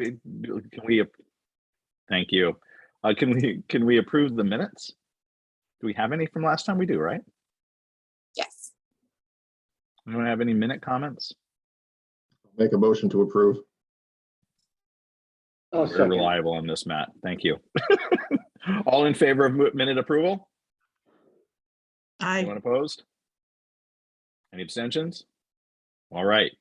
Can we, thank you. Can we approve the minutes? Do we have any from last time? We do, right? Yes. Anyone have any minute comments? Make a motion to approve. Oh, Very reliable on this, Matt. Thank you. All in favor of minute approval? Anyone opposed? Any abstentions? All right.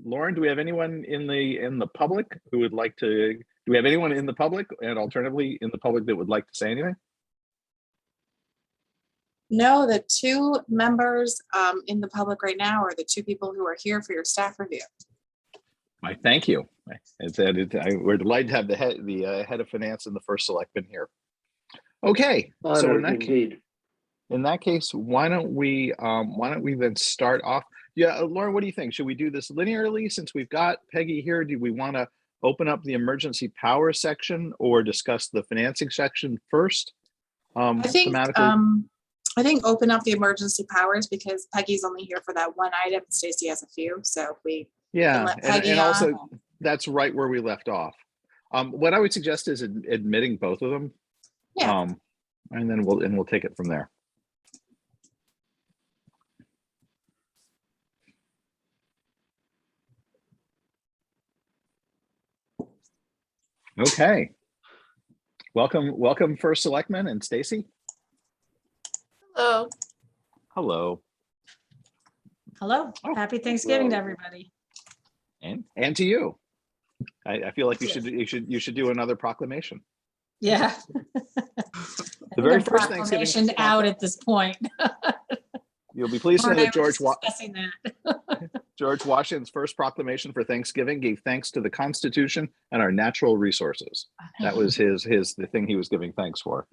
Lauren, do we have anyone in the public who would like to, do we have anyone in the public and alternatively in the public that would like to say anything? No, the two members in the public right now are the two people who are here for your staff review. I thank you. We're delighted to have the head of finance and the first selectman here. Okay, so in that case, why don't we then start off? Yeah, Lauren, what do you think? Should we do this linearly since we've got Peggy here? Do we want to open up the emergency power section or discuss the financing section first? I think open up the emergency powers because Peggy's only here for that one item. Stacy has a few, so if we can let Peggy and on. also that's right where we left off. What I would suggest is admitting both of them. Yeah. And then we'll take it from there. Okay. Welcome first selectman and Stacy. Hello. Hello. Hello. Happy Thanksgiving to everybody. And to you. I feel like you should do another proclamation. Yeah. The very first Thanksgiving out at this point. You'll be pleased to know that George Washington's first proclamation for Thanksgiving gave thanks to the Constitution and our natural resources. That was the thing he was giving thanks for.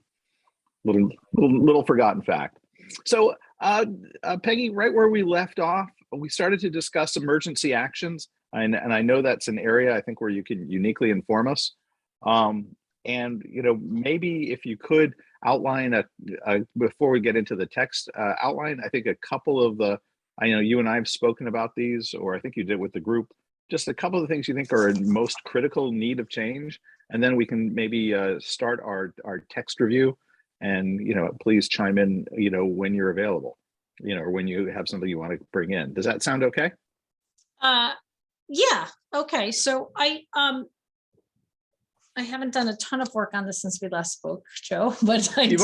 Little forgotten fact. So Peggy, right where we left off, we started to discuss emergency actions, and I know that's an area I think where you can uniquely inform us. And maybe if you could outline before we get into the text, outline I think a couple of I know you and I have spoken about these, or I think you did with the group, just a couple of the things you think are in most critical need of change, and then we can maybe start our text review. And please chime in when you're available, or when you have something you want to bring in. Does that sound okay? Yeah. Okay. So I haven't done a ton of work on this since we last spoke, Joe, but you've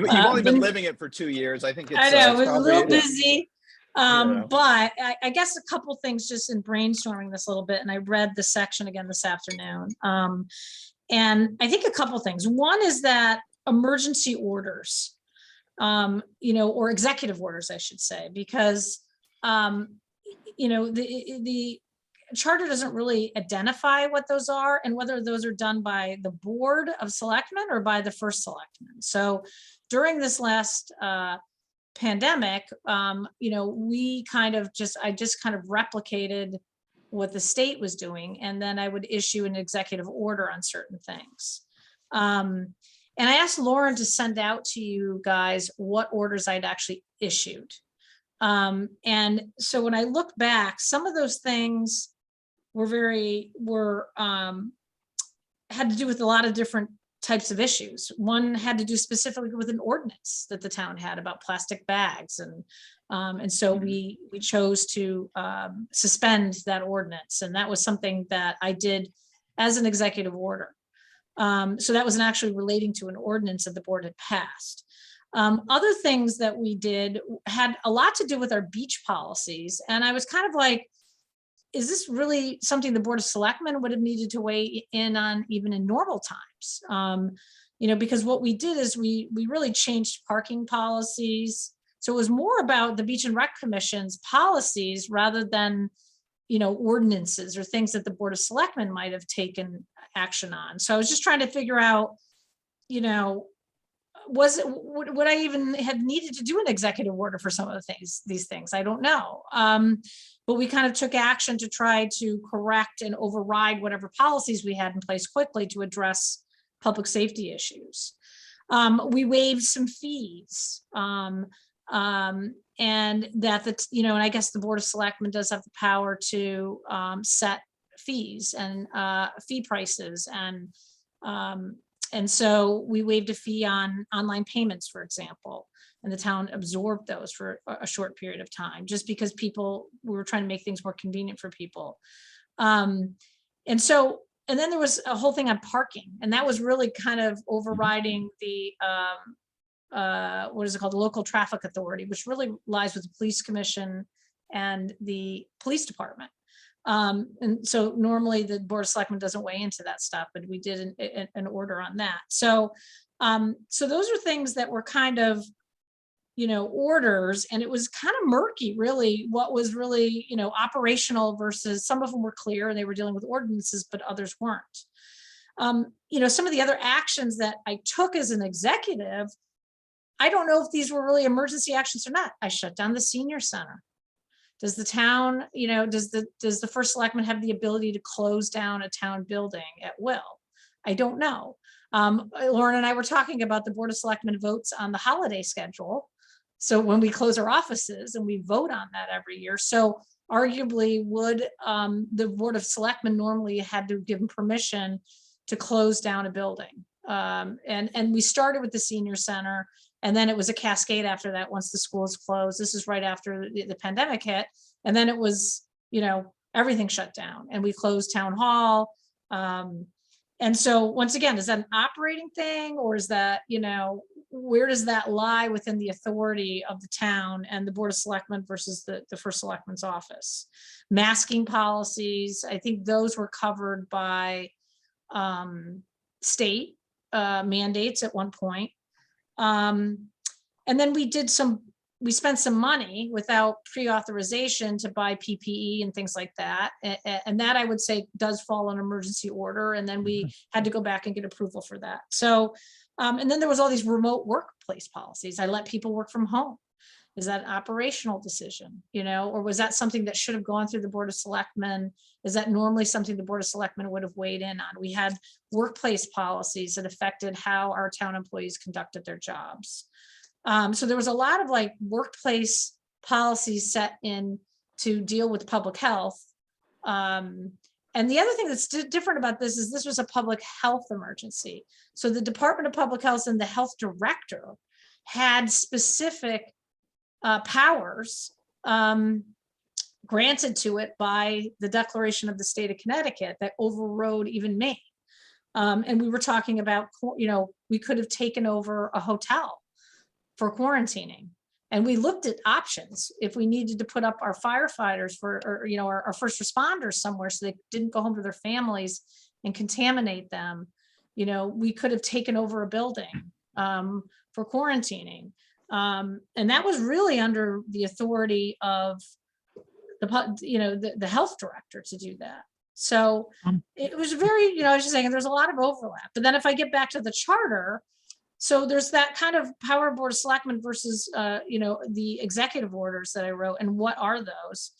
only been living it for 2 years. I think it's, I know, it's a little busy. Yeah. But I guess a couple things just in brainstorming this a little bit, and I read the section again this afternoon. And I think a couple things. One is that emergency orders, or executive orders, I should say, because the charter doesn't really identify what those are and whether those are done by the board of selectmen or by the first selectman. So during this last pandemic, we I just kind of replicated what the state was doing, and then I would issue an executive order on certain things. And I asked Lauren to send out to you guys what orders I'd actually issued. And so when I look back, some of those things had to do with a lot of different types of issues. One had to do specifically with an ordinance that the town had about plastic bags. And so we chose to suspend that ordinance. And that was something that I did as an executive order. So that wasn't actually relating to an ordinance that the board had passed. Other things that we did had a lot to do with our beach policies. And I was kind of like, is this really something the Board of Selectmen would have needed to weigh in on even in normal times? Because what we did is we really changed parking policies. So it was more about the Beach and Rec Commission's policies rather than, ordinances or things that the Board of Selectmen might have taken action on. So I was just trying to figure out, would I even have needed to do an executive order for some of these things? I don't know. But we kind of took action to try to correct and override whatever policies we had in place quickly to address public safety issues. We waived some fees. And that, and I guess the Board of Selectmen does have the power to set fees and fee prices. And so we waived a fee on online payments, for example, and the town absorbed those for a short period of time, just because we were trying to make things more convenient for people. And so, and then there was a whole thing on parking, and that was really kind of overriding the, what is it called? The local traffic authority, which really lies with the police commission and the police department. And so normally the Board of Selectmen doesn't weigh into that stuff, but we did an order on that. So, so those are things that were kind of, orders, and it was kind of murky, really, what was really, operational versus some of them were clear and they were dealing with ordinances, but others weren't. Some of the other actions that I took as an executive, I don't know if these were really emergency actions or not. I shut down the senior center. Does the town, does the first selectman have the ability to close down a town building at will? I don't know. Lauren and I were talking about the Board of Selectmen votes on the holiday schedule. So when we close our offices, and we vote on that every year. So arguably would the Board of Selectmen normally had to give them permission to close down a building. And we started with the senior center, and then it was a cascade after that once the schools closed. This is right after the pandemic hit. And then it was, everything shut down, and we closed town hall. And so once again, is that an operating thing, or is that, where does that lie within the authority of the town and the Board of Selectmen versus the first selectman's office? Masking policies, I think those were covered by state mandates at one point. And then we spent some money without pre-authorization to buy PPE and things like that. And that, I would say, does fall on emergency order. And then we had to go back and get approval for that. So, and then there was all these remote workplace policies. I let people work from home. Is that an operational decision, or was that something that should have gone through the Board of Selectmen? Is that normally something the Board of Selectmen would have weighed in on? We had workplace policies that affected how our town employees conducted their jobs. So there was a lot of workplace policies set in to deal with public health. And the other thing that's different about this is this was a public health emergency. So the Department of Public Health and the health director had specific powers granted to it by the Declaration of the State of Connecticut that overrode even me. And we were talking about, we could have taken over a hotel for quarantining. And we looked at options if we needed to put up our firefighters our first responders somewhere so they didn't go home to their families and contaminate them. We could have taken over a building for quarantining. And that was really under the authority of the health director to do that. So it was very, I was just saying there's a lot of overlap. But then if I get back to the charter, so there's that kind of power of Board of Selectmen versus, the executive orders that I wrote, and what are those?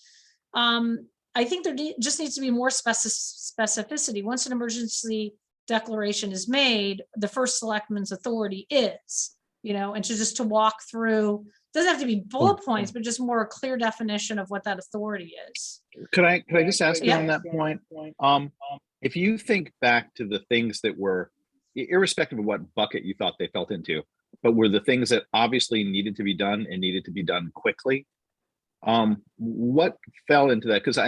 I think there just needs to be more specificity. Once an emergency declaration is made, the first selectman's authority is, and to walk through, doesn't have to be bullet points, but just more a clear definition of what that authority is. Could I just ask you on that point? If you think back to the things that were, irrespective of what bucket you thought they felt into, but were the things that obviously needed to be done and needed to be done quickly, what fell into that? Because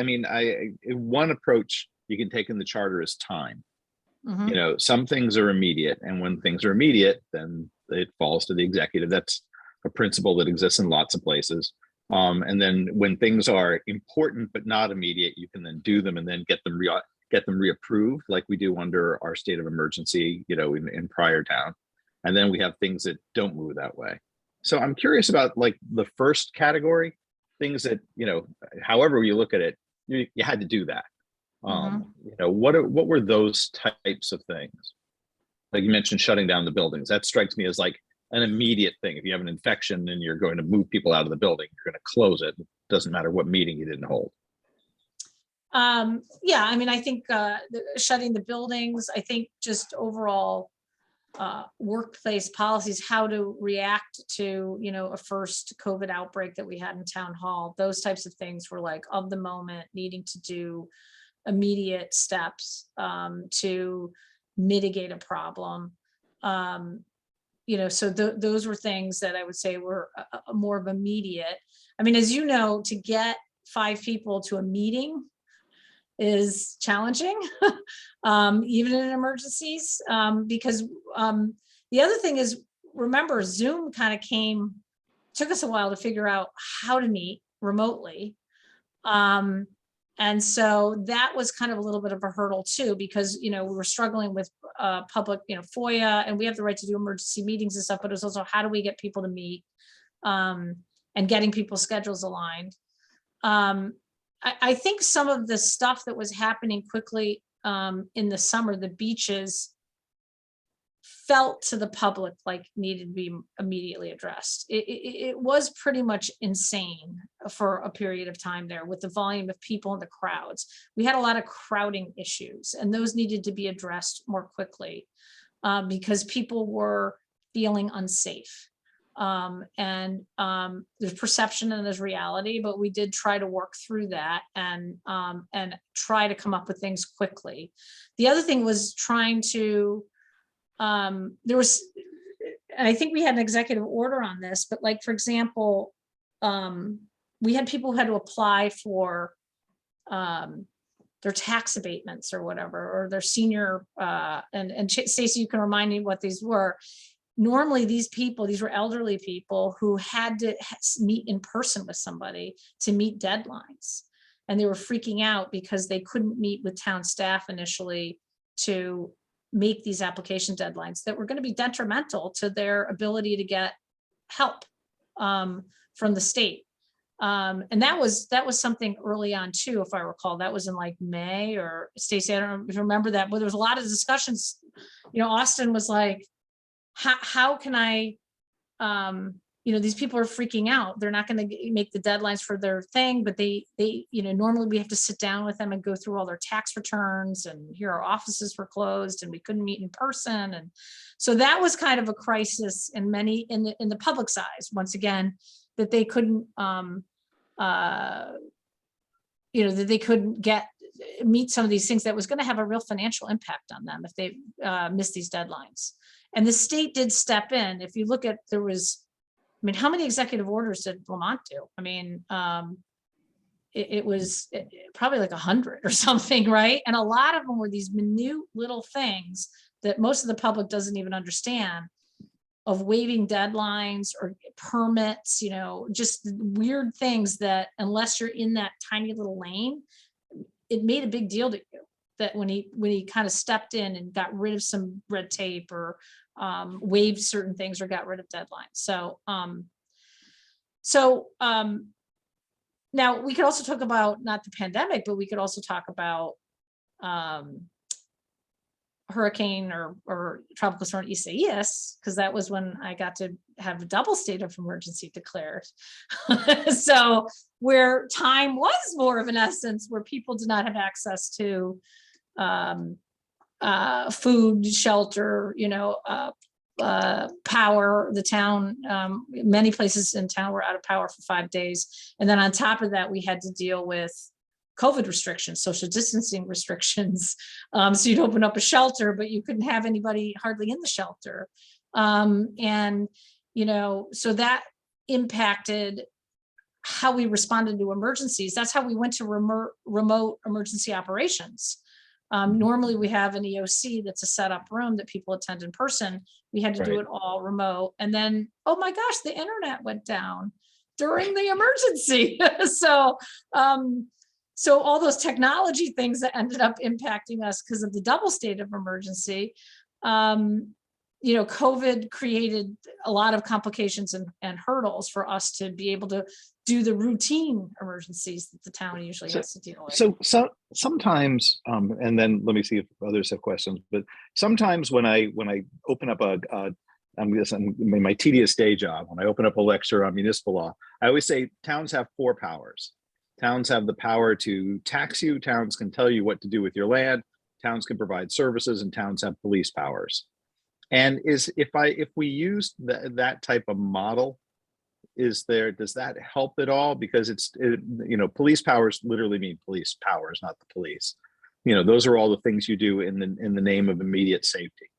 one approach you can take in the charter is time. Mhm. Some things are immediate, and when things are immediate, then it falls to the executive. That's a principle that exists in lots of places. And then when things are important but not immediate, you can then do them and then get them reapproved, like we do under our state of emergency, in prior town. And then we have things that don't move that way. So I'm curious about the first category, things that, however you look at it, you had to do that. What were those types of things? Like you mentioned, shutting down the buildings. That strikes me as like an immediate thing. If you have an infection and you're going to move people out of the building, you're going to close it. It doesn't matter what meeting you didn't hold. I think shutting the buildings, I think just overall workplace policies, how to react to, a first COVID outbreak that we had in town hall, those types of things were of the moment, needing to do immediate steps to mitigate a problem. So those were things that I would say were more of immediate. I mean, as you know, to get 5 people to a meeting is challenging, even in emergencies, because the other thing is, remember, Zoom kind of took us a while to figure out how to meet remotely. And so that was kind of a little bit of a hurdle too, because, we were struggling with public, FOIA, and we have the right to do emergency meetings and stuff, but it was also, how do we get people to meet, and getting people's schedules aligned. I think some of the stuff that was happening quickly in the summer, the beaches felt to the public like needed to be immediately addressed. It was pretty much insane for a period of time there with the volume of people and the crowds. We had a lot of crowding issues, and those needed to be addressed more quickly because people were feeling unsafe. There's perception and there's reality, but we did try to work through that and try to come up with things quickly. The other thing was trying to, and I think we had an executive order on this, but like, for example, we had people who had to apply for their tax abatements or whatever, or their senior, and Stacey, you can remind me what these were. Normally these were elderly people who had to meet in person with somebody to meet deadlines. And they were freaking out because they couldn't meet with town staff initially to make these application deadlines that were going to be detrimental to their ability to get help from the state. And that was something early on too, if I recall. That was in like May, or Stacey, I don't know if you remember that, but there was a lot of discussions. Austin was like, how can I, these people are freaking out. They're not going to make the deadlines for their thing, but they, normally we have to sit down with them and go through all their tax returns, and here our offices were closed and we couldn't meet in person. And so that was kind of a crisis in the public size, once again, that they couldn't, that they couldn't meet some of these things that was going to have a real financial impact on them if they missed these deadlines. And the state did step in. If you look at, how many executive orders did Vermont do? It was probably like 100 or something, right? And a lot of them were these minute little things that most of the public doesn't even understand, of waiving deadlines or permits, just weird things that, unless you're in that tiny little lane, it made a big deal to you. That when he kind of stepped in and got rid of some red tape, or waived certain things, or got rid of deadlines. Now we could also talk about not the pandemic, but we could also talk about hurricane or tropical storm Isaias, because that was when I got to have a double state of emergency declared. So where time was more of an essence, where people did not have access to food, shelter, power. The town, many places in town were out of power for 5 days. And then on top of that, we had to deal with COVID restrictions, social distancing restrictions. So you'd open up a shelter, but you couldn't have anybody hardly in the shelter. So that impacted how we responded to emergencies. That's how we went to remote emergency operations. Normally we have an EOC that's a set up room that people attend in person. We had to do it all remote. And then, oh my gosh, the internet went down during the emergency. So all those technology things that ended up impacting us because of the double state of emergency, COVID created a lot of complications and hurdles for us to be able to do the routine emergencies that the town usually has to deal with. So sometimes, and then let me see if others have questions, but sometimes when I open up in my tedious day job, when I open up a lecture on municipal law, I always say towns have 4 powers. Towns have the power to tax you, towns can tell you what to do with your land, towns can provide services, and towns have police powers. And if we use that type of model, does that help at all? Because police powers literally mean police powers, not the police. those are all the things you do in the name of immediate safety.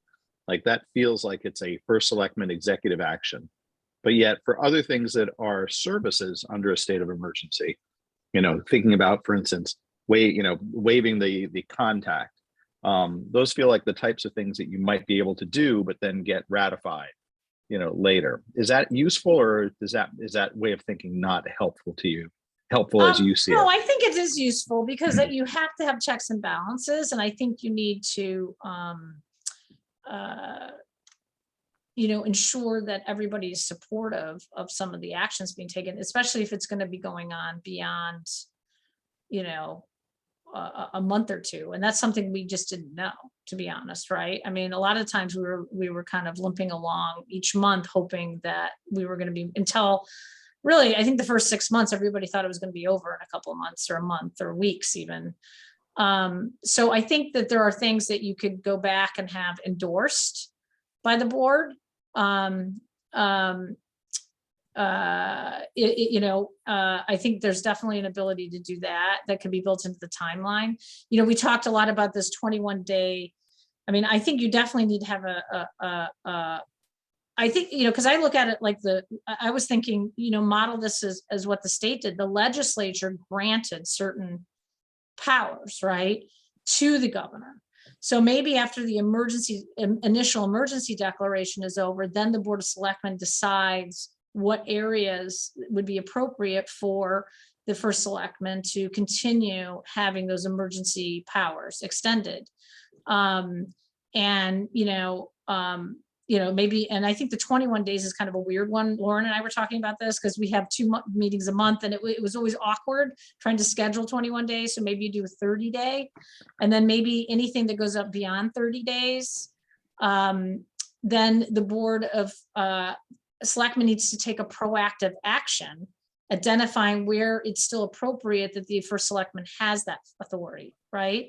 Like that feels like it's a first selectman executive action. But yet for other things that are services under a state of emergency, thinking about, for instance, waiving the contact, those feel like the types of things that you might be able to do, but then get ratified, later. Is that useful, or is that way of thinking not helpful to you? Helpful as you see No, it? I think it is useful because that you have to have checks and balances, and I think you need to ensure that everybody is supportive of some of the actions being taken, especially if it's going to be going on beyond, a month or two. And that's something we just didn't know, to be honest, right? I mean, a lot of times we were kind of limping along each month, hoping that we were going to be, until really, I think the first 6 months, everybody thought it was going to be over in a couple of months or a month or weeks even. So I think that there are things that you could go back and have endorsed by the board. I think there's definitely an ability to do that. That could be built into the timeline. We talked a lot about this 21-day. I mean, I think you definitely need to have I think, because I look at it like I was thinking, model this as what the state did. The legislature granted certain powers, right, to the governor. So maybe after the initial emergency declaration is over, then the Board of Selectmen decides what areas would be appropriate for the first selectman to continue having those emergency powers extended. Maybe, and I think the 21 days is kind of a weird one. Lauren and I were talking about this because we have 2 meetings a month, and it was always awkward trying to schedule 21 days. So maybe you do a 30-day, and then maybe anything that goes up beyond 30 days, then the Board of Selectmen needs to take a proactive action, identifying where it's still appropriate that the first selectman has that authority, right?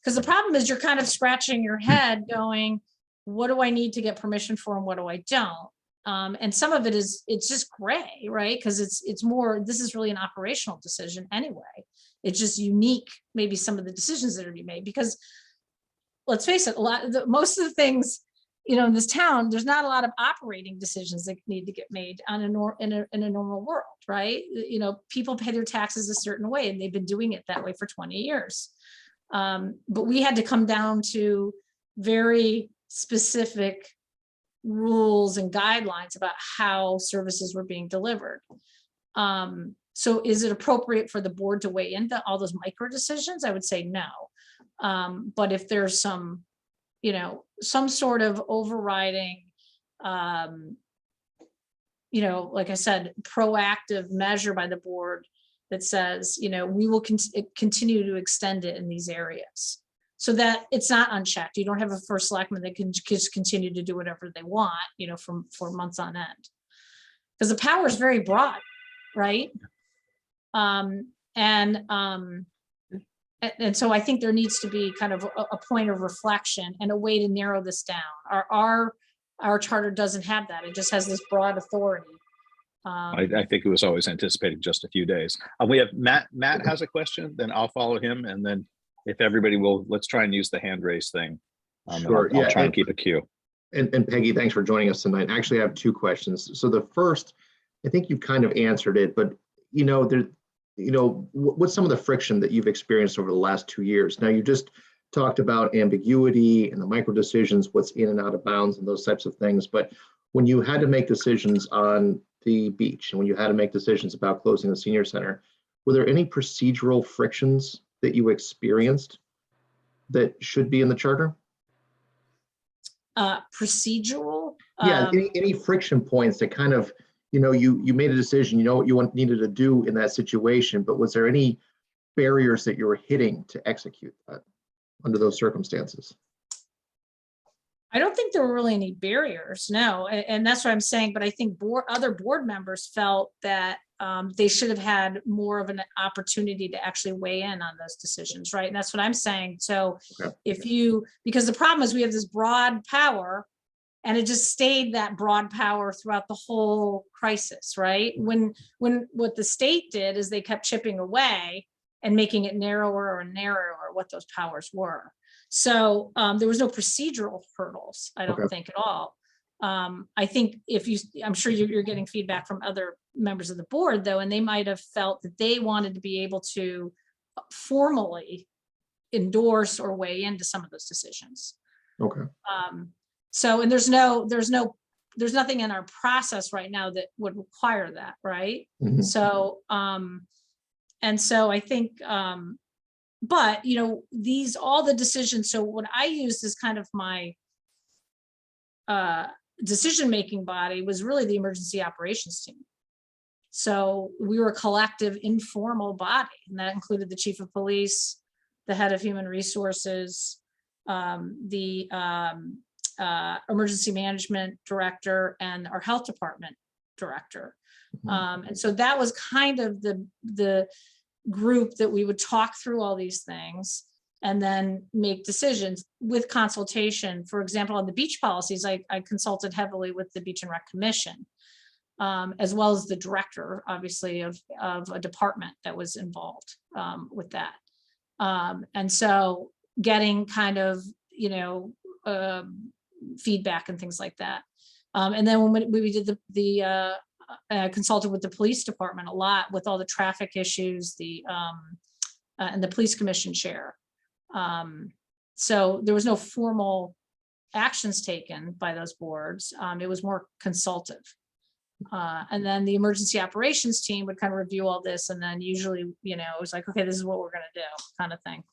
Because the problem is you're kind of scratching your head going, what do I need to get permission for and what do I don't? And some of it's just gray, right? Because it's more, this is really an operational decision anyway. It's just unique, maybe some of the decisions that are being made, because let's face it, most of the things, in this town, there's not a lot of operating decisions that need to get made in a normal world, right? People pay their taxes a certain way, and they've been doing it that way for 20 years. But we had to come down to very specific rules and guidelines about how services were being delivered. So is it appropriate for the board to weigh into all those micro decisions? I would say no. But if there's some sort of overriding, like I said, proactive measure by the board that says, we will continue to extend it in these areas so that it's not unchecked. You don't have a first selectman that can just continue to do whatever they want, for months on end. Because the power is very broad, right? And so I think there needs to be kind of a point of reflection and a way to narrow this down. Our charter doesn't have that. It just has this broad authority. I think it was always anticipating just a few days. We have Matt. Matt has a question, then I'll follow him. And then if everybody will, let's try and use the hand raise thing. Sure. I'll try and keep a queue. And Peggy, thanks for joining us tonight. Actually, I have 2 questions. So the first, I think you've kind of answered it, but what's some of the friction that you've experienced over the last 2 years? Now, you just talked about ambiguity and the micro decisions, what's in and out of bounds and those types of things. But when you had to make decisions on the beach and when you had to make decisions about closing the senior center, were there any procedural frictions that you experienced that should be in the charter? Procedural? Yeah, any friction points that kind of, you made a decision, what you needed to do in that situation, but was there any barriers that you were hitting to execute that under those circumstances? I don't think there were really any barriers, no. And that's what I'm saying. But I think other board members felt that they should have had more of an opportunity to actually weigh in on those decisions, right? And that's what I'm saying. So okay. Because the problem is we have this broad power, and it just stayed that broad power throughout the whole crisis, right? When what the state did is they kept chipping away, and making it narrower and narrower what those powers were. So there was no procedural hurdles, I don't Okay. think at all. I think I'm sure you're getting feedback from other members of the board though, and they might have felt that they wanted to be able to formally endorse or weigh into some of those decisions. Okay. So, and there's nothing in our process right now that would require that, right? Mhm. So, and so I think, but all the decisions, so what I used as kind of my decision-making body was really the emergency operations team. So we were a collective informal body, and that included the chief of police, the head of human resources, the emergency management director, and our health department director. And so that was kind of the group that we would talk through all these things and then make decisions with consultation. For example, on the beach policies, I consulted heavily with the Beach and Rec Commission, as well as the director, obviously, of a department that was involved with that. And so getting kind of, feedback and things like that. And then when we did the consulted with the police department a lot with all the traffic issues, and the police commission chair. So there was no formal actions taken by those boards. It was more consultative. And then the emergency operations team would kind of review all this, and then usually, it was like, okay, this is what we're going to do, kind of thing.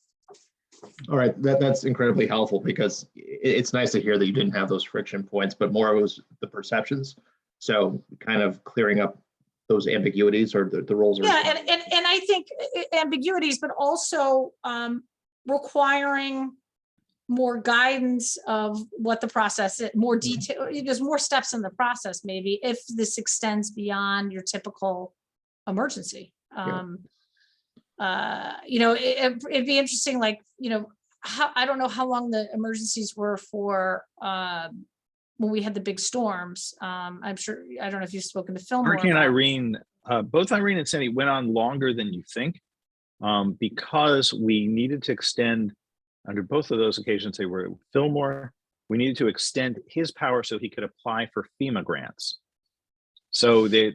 All right, that's incredibly helpful, because it's nice to hear that you didn't have those friction points, but more it was the perceptions. So kind of clearing up those ambiguities or the roles. Yeah, and I think ambiguities, but also requiring more guidance of what the process is, more detail. There's more steps in the process, maybe, if this extends beyond your typical emergency. It'd be interesting, like, I don't know how long the emergencies were for when we had the big storms. I'm sure, I don't know if you've spoken to Phil. Hurricane Irene, both Irene and Sandy went on longer than you think, because we needed to extend, under both of those occasions, they were Fillmore, we needed to extend his power so he could apply for FEMA grants. So the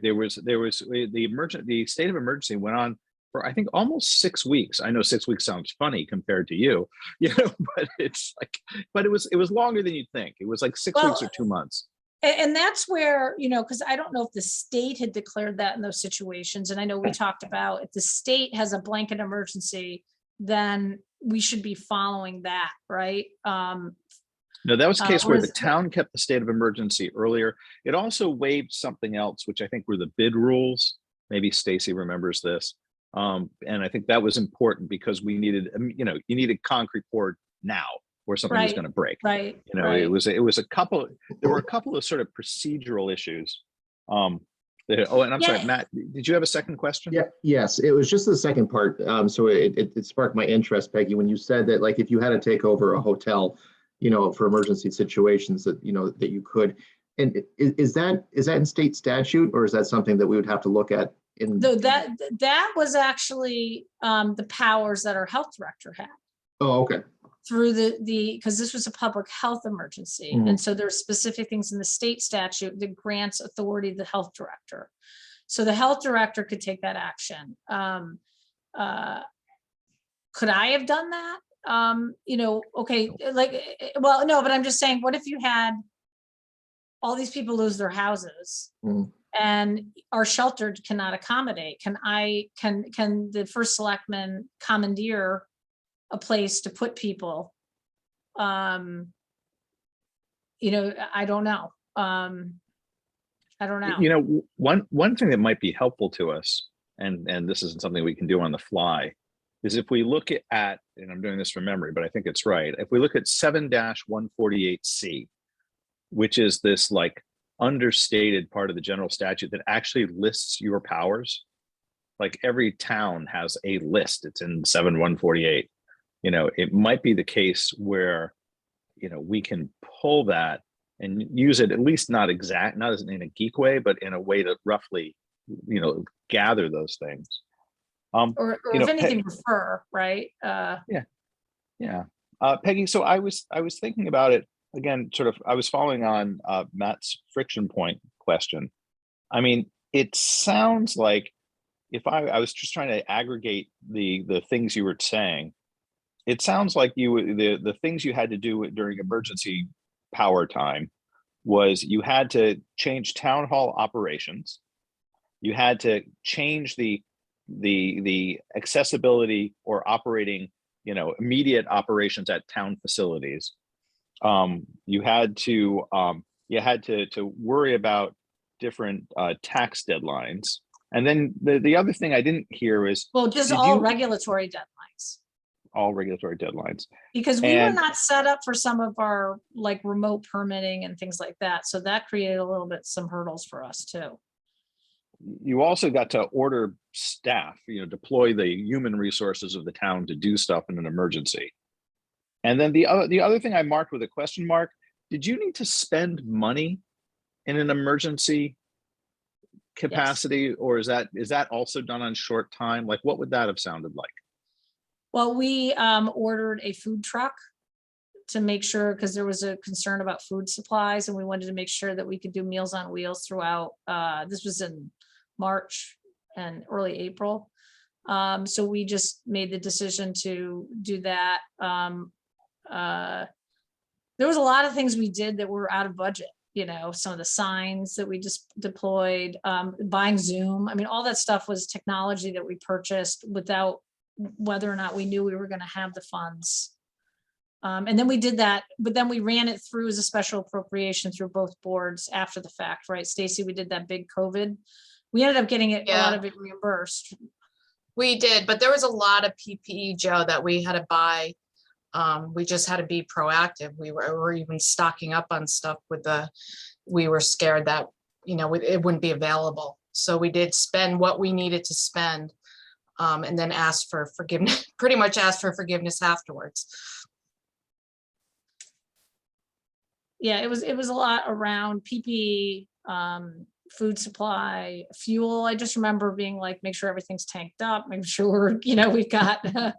state of emergency went on for, I think, almost 6 weeks. I know 6 weeks sounds funny compared to you, but it's like, but it was longer than you'd think. It was like 6 weeks or 2 months. And that's where, because I don't know if the state had declared that in those situations. And I know we talked about, if the state has a blanket emergency, then we should be following that, right? No, that was the case where the town kept the state of emergency earlier. It also waived something else, which I think were the bid rules. Maybe Stacy remembers this. And I think that was important because we needed, you needed concrete poured now, or something was going to break. Right. It was a couple. There were a couple of sort of procedural issues. And I'm sorry, Matt, did you have a second question? Yeah. Yes, it was just the second part. So it sparked my interest, Peggy, when you said that, like, if you had to take over a hotel, for emergency situations, that that you could. And is that in state statute, or is that something that we would have to look at? So that was actually the powers that our health director had. Oh, okay. Through because this was a public health emergency. Mhm. And so there's specific things in the state statute that grants authority to the health director. So the health director could take that action. Could I have done that? Okay, well, no, but I'm just saying, what if you had all these people lose their houses? Mhm. And our shelter cannot accommodate? Can the first selectman commandeer a place to put people? I don't know. I don't know. One thing that might be helpful to us, and this isn't something we can do on the fly, is if we look at, and I'm doing this from memory, but I think it's right. If we look at 7-148C, which is this like understated part of the general statute that actually lists your powers. Like every town has a list. It's in 7-148. It might be the case where, we can pull that and use it, at least not in a geek way, but in a way to roughly, gather those things. Or You if know, anything, refer, right? yeah. Peggy, so I was thinking about it again, sort of, I was following on Matt's friction point question. I mean, it sounds like if I was just trying to aggregate the things you were saying, it sounds like the things you had to do during emergency power time was you had to change town hall operations, you had to change the accessibility or operating, you know, immediate operations at town facilities. You had to worry about different tax deadlines. And then the other thing I didn't hear is, Well, just did all you regulatory deadlines. all regulatory deadlines? Because we were And not set up for some of our like remote permitting and things like that. So that created a little bit, some hurdles for us too. you also got to order staff, you know, deploy the human resources of the town to do stuff in an emergency. And then the other thing I marked with a question mark, did you need to spend money in an emergency capacity, or is that also done on short time? Like, what would that have sounded like? Well, we ordered a food truck to make sure, because there was a concern about food supplies and we wanted to make sure that we could do Meals on Wheels throughout. This was in March and early April. So we just made the decision to do that. There was a lot of things we did that were out of budget. You know, some of the signs that we just deployed, buying Zoom. I mean, all that stuff was technology that we purchased without whether or not we knew we were going to have the funds. And then we did that, but then we ran it through as a special appropriation through both boards after the fact, right? Stacy, we did that big COVID. We ended up getting it, a lot of it reimbursed. We did, but there was a lot of PPE, Joe, that we had to buy. We just had to be proactive. We were even stocking up on stuff we were scared that, you know, it wouldn't be available. So we did spend what we needed to spend, and then asked for forgiveness, pretty much asked for forgiveness afterwards. Yeah, it was a lot around PPE, food supply, fuel. I just remember being like, make sure everything's tanked up, make sure, you know, we've got, there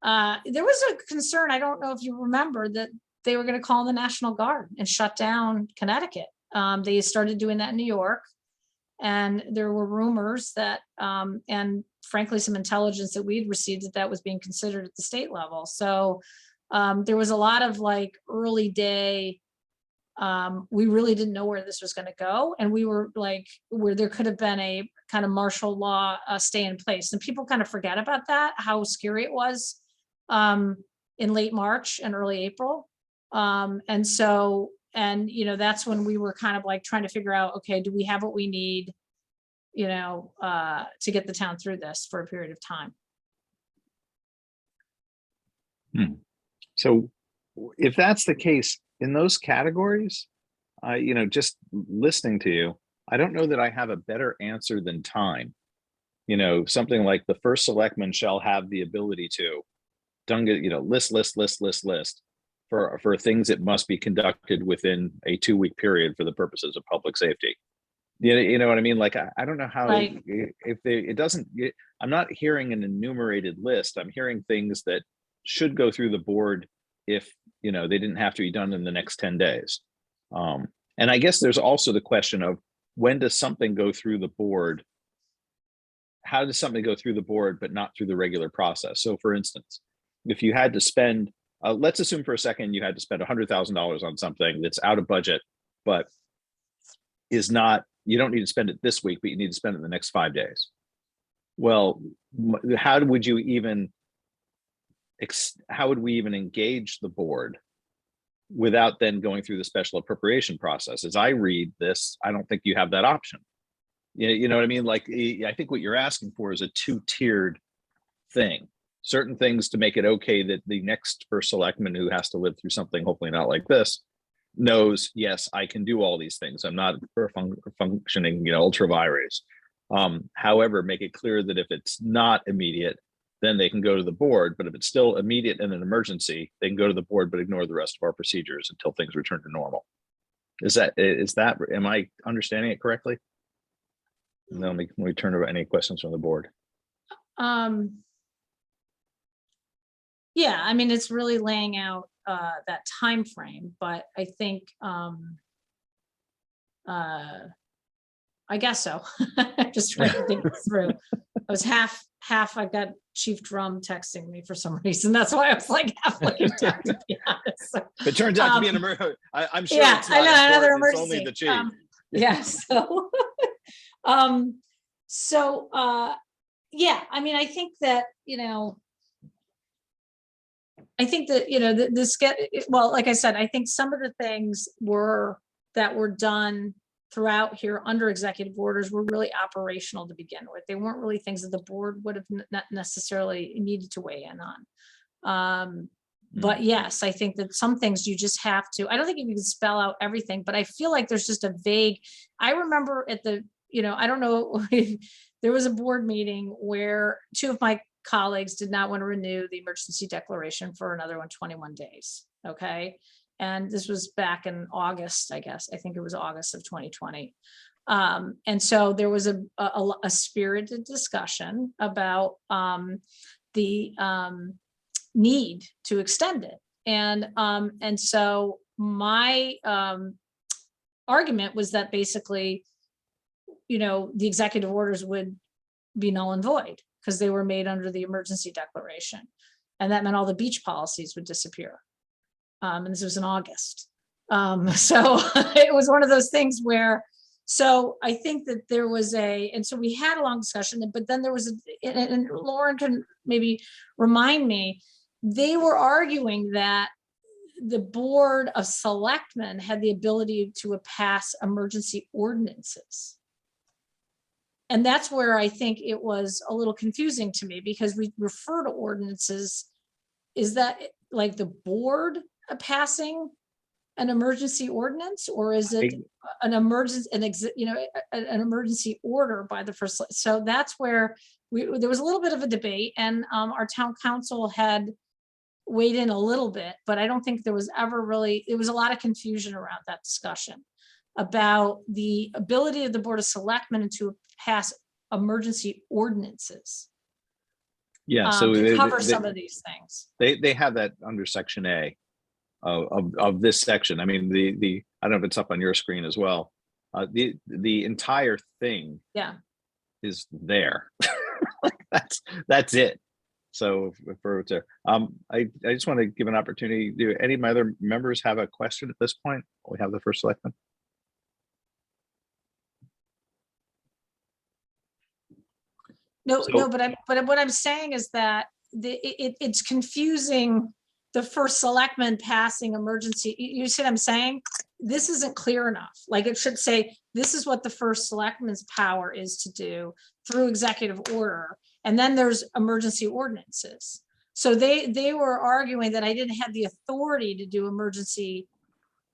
was a concern, I don't know if you remember, that they were going to call the National Guard and shut down Connecticut. They started doing that in New York. And there were rumors that, and frankly, some intelligence that we'd received that was being considered at the state level. So there was a lot of like early day, we really didn't know where this was going to go. And we were like, where there could have been a kind of martial law stay in place. And people kind of forget about that, how scary it was in late March and early April. And so, and, you know, that's when we were kind of like trying to figure out, okay, do we have what we need, you know, to get the town through this for a period of time? So if that's the case, in those categories, you know, just listening to you, I don't know that I have a better answer than time. You know, something like the first selectman shall have the ability to, you know, list for things that must be conducted within a 2-week period for the purposes of public safety. You know what I mean? Like, I don't know how, Right. I'm not hearing an enumerated list. I'm hearing things that should go through the board if, you know, they didn't have to be done in the next 10 days. And I guess there's also the question of, when does something go through the board? How does something go through the board, but not through the regular process? So for instance, if you had to spend, let's assume for a second, you had to spend $100,000 on something that's out of budget, but is not, you don't need to spend it this week, but you need to spend it in the next 5 days. Well, how would we even engage the board without then going through the special appropriation process? As I read this, I don't think you have that option. You know what I mean? Like, I think what you're asking for is a 2-tiered thing. Certain things to make it okay that the next first selectman who has to live through something, hopefully not like this, knows, yes, I can do all these things. I'm not a functioning, you know, ultra virus. However, make it clear that if it's not immediate, then they can go to the board. But if it's still immediate in an emergency, they can go to the board, but ignore the rest of our procedures until things return to normal. Am I understanding it correctly? And then let me turn over any questions from the board. Yeah, I mean, it's really laying out that time frame, but I think I guess so. Just trying to think through. I was half. I got Chief Drum texting me for some reason. That's why I was like half looking down, to be honest. So, It turns out to be an emergency. I'm sure yeah, it's I not know, another important. It's emergency. only the chief. Yeah. So, yeah. I mean, I think that this get well. Like I said, I think some of the things that were done throughout here under executive orders were really operational to begin with. They weren't really things that the board would have not necessarily needed to weigh in on. But yes, I think that some things you just have to, I don't think you can spell out everything, but I feel like there's just a vague, I remember at the, I don't know, there was a board meeting where two of my colleagues did not want to renew the emergency declaration for another 21 days. Okay. And this was back in August, I guess. I think it was August of 2020. And so there was a spirited discussion about the need to extend it. And so my argument was that basically, the executive orders would be null and void because they were made under the emergency declaration. And that meant all the beach policies would disappear. And this was in August. So it was one of those things where, so I think that there was and so we had a long discussion, but then there was and Lauren can maybe remind me, they were arguing that the Board of Selectmen had the ability to pass emergency ordinances. And that's where I think it was a little confusing to me, because we refer to ordinances. Is that like the board passing an emergency ordinance, or is it an emergency, an emergency order by the first? So that's where there was a little bit of a debate, and our town council had weighed in a little bit, but I don't think there was ever really, there was a lot of confusion around that discussion about the ability of the Board of Selectmen to pass emergency ordinances. Yeah, so to cover some of these things. They have that under section A of this section. I mean, the I don't know if it's up on your screen as well. The entire thing is there. That's it. So I just want to give an opportunity. Do any of my other members have a question at this point? We have the first selectman. No, but what I'm saying is that it's confusing the first selectman passing emergency. You see what I'm saying? This isn't clear enough. Like, it should say, this is what the first selectman's power is to do through executive order. And then there's emergency ordinances. So they were arguing that I didn't have the authority to do emergency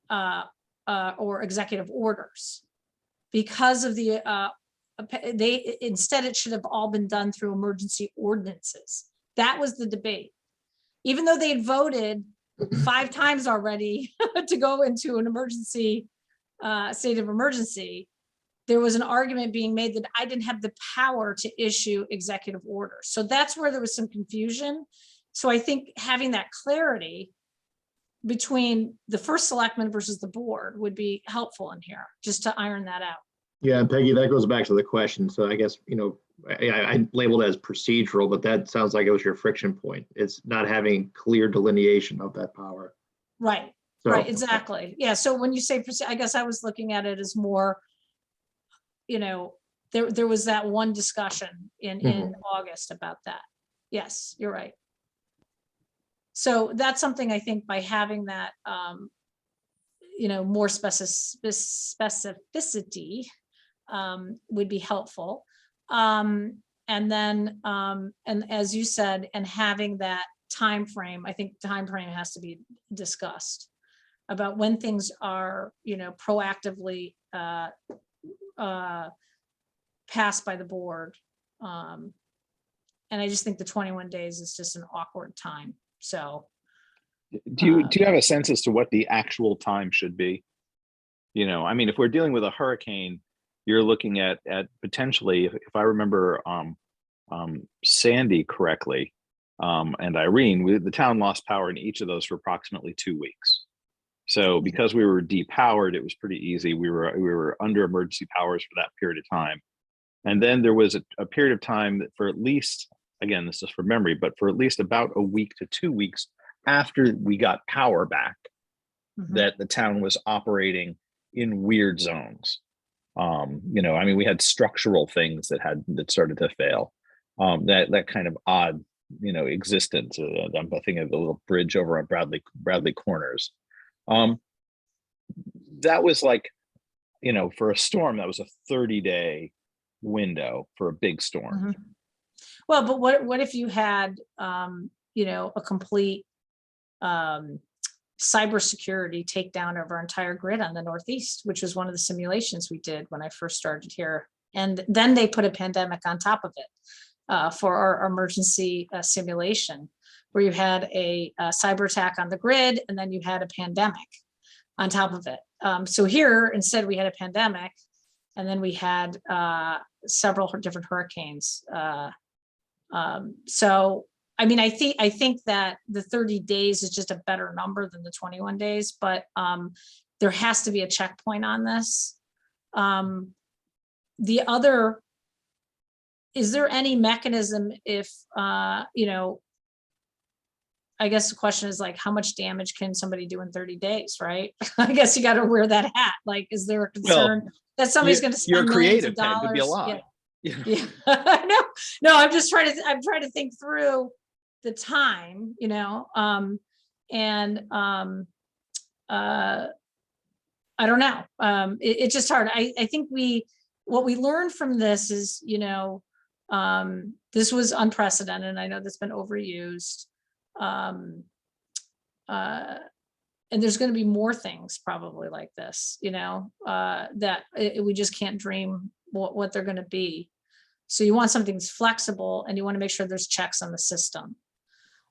or executive orders because of the instead it should have all been done through emergency ordinances. That was the debate. Even though they had voted 5 times already to go into an emergency state of emergency, there was an argument being made that I didn't have the power to issue executive orders. So that's where there was some confusion. So I think having that clarity between the first selectman versus the board would be helpful in here, just to iron that out. Yeah, and Peggy, that goes back to the question. So I guess, I labeled it as procedural, but that sounds like it was your friction point. It's not having clear delineation of that power. Right, So, right, exactly. Yeah, so when you say, I guess I was looking at it as more, there was that one discussion in August about that. Yes, you're right. So that's something I think by having that, more specificity would be helpful. And then, and as you said, and having that time frame, I think time frame has to be discussed about when things are, proactively passed by the board. And I just think the 21 days is just an awkward time. So do you have a sense as to what the actual time should be? I mean, if we're dealing with a hurricane, you're looking at potentially, if I remember Sandy correctly, and Irene, the town lost power in each of those for approximately 2 weeks. So because we were depowered, it was pretty easy. We were under emergency powers for that period of time. And then there was a period of time that for at least, again, this is from memory, but for at least about a week to 2 weeks after we got power back, that the town was operating in weird zones. You know, I mean, we had structural things that started to fail. That kind of odd, you know, existence. I'm thinking of the little bridge over on Bradley Corners. That was like, you know, for a storm, that was a 30-day window for a big storm. Well, but what if you had, you know, a complete cybersecurity takedown of our entire grid on the Northeast, which was one of the simulations we did when I first started here. And then they put a pandemic on top of it for our emergency simulation, where you had a cyber attack on the grid, and then you had a pandemic on top of it. So here, instead, we had a pandemic, and then we had several different hurricanes. So, I mean, I think that the 30 days is just a better number than the 21 days, but there has to be a checkpoint on this. The other, is there any mechanism if, you know, I guess the question is like, how much damage can somebody do in 30 days, right? I guess you got to wear that hat. Like, is there a concern that somebody's going to spend millions of dollars? Could be a lot. Yeah. I know. No, I'm trying to think through the time, you know, and I don't know. It's just hard. I think what we learned from this is, you know, this was unprecedented. I know that's been overused. And there's going to be more things probably like this, you know, that we just can't dream what they're going to be. So you want something that's flexible, and you want to make sure there's checks on the system.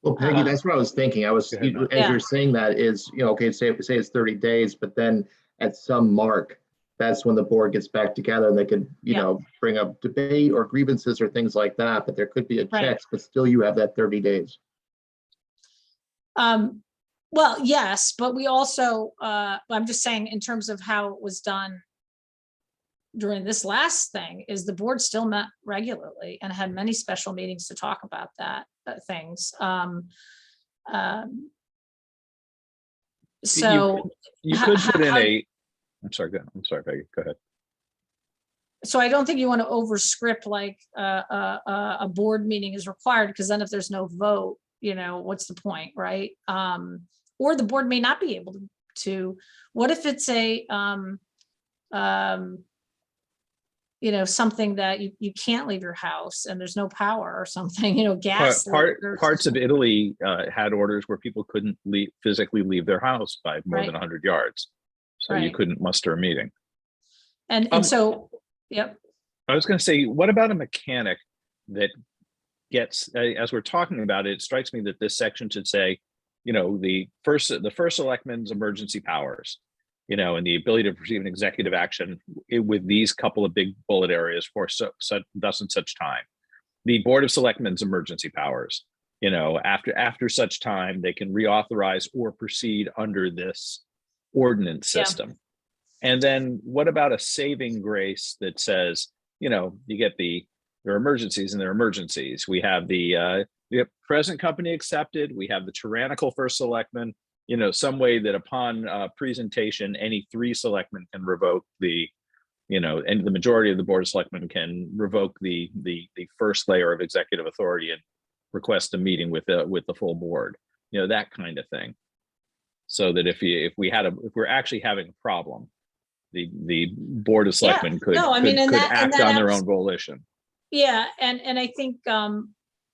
Well, Peggy, that's what I was thinking. As you're saying that is, you know, okay, say it's 30 days, but then at some mark, that's when the board gets back together and they could, you know, bring up debate or grievances or things like that, but there could be a checks, but still you have that 30 days. Well, yes, but we also, I'm just saying in terms of how it was done during this last thing, is the board still met regularly and had many special meetings to talk about that things. So you could put in I'm sorry, Peggy, go ahead. So I don't think you want to overscript like a board meeting is required, because then if there's no vote, you know, what's the point, right? Or the board may not be able to. What if it's a you know, something that you can't leave your house and there's no power or something, you know, gas. Parts of Italy had orders where people couldn't physically leave their house by more than 100 yards. So you couldn't muster a meeting. And so, yep. I was going to say, what about a mechanic that gets, as we're talking about it, it strikes me that this section should say, you know, the first selectman's emergency powers, you know, and the ability to receive an executive action with these couple of big bullet areas for thus and such time. The Board of Selectmen's emergency powers, you know, after such time, they can reauthorize or proceed under this ordinance system. And then what about a saving grace that says, you know, you get there are emergencies and there are emergencies. We have the present company accepted. We have the tyrannical first selectman, you know, some way that upon presentation, any 3 selectmen can revoke you know, and the majority of the Board of Selectmen can revoke the first layer of executive authority and request a meeting with the full board, you know, that kind of thing. So that if we're actually having a problem, the Board of Selectmen could act on their own volition. Yeah, and I think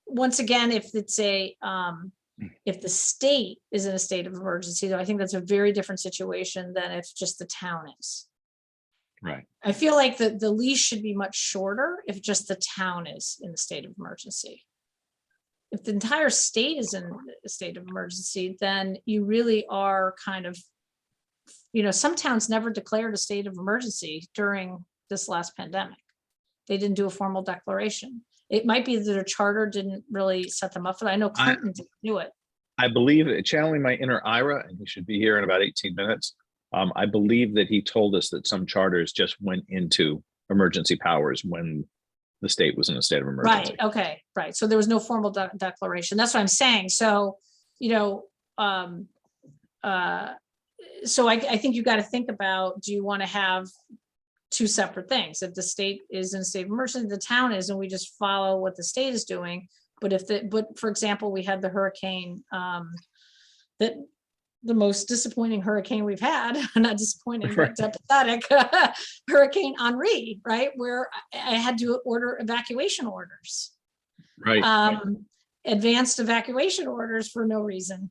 once again, if it's if the state is in a state of emergency, though, I think that's a very different situation than if just the town is. Right. I feel like the leash should be much shorter if just the town is in the state of emergency. If the entire state is in a state of emergency, then you really are kind of, you know, some towns never declared a state of emergency during this last pandemic. They didn't do a formal declaration. It might be that their charter didn't really set them up for that. I know Clinton didn't do it. I believe, channeling my inner Ira, and he should be here in about 18 minutes. I believe that he told us that some charters just went into emergency powers when the state was in a state of emergency. Right, okay, right. So there was no formal declaration. That's what I'm saying. So, so I think you got to think about, do you want to have two separate things? If the state is in a state of emergency, the town is, and we just follow what the state is doing. But for example, we had the hurricane, that the most disappointing hurricane we've had, not disappointing, but pathetic, Hurricane Henri, right? Where I had to order evacuation orders. Right. Advanced evacuation orders for no reason.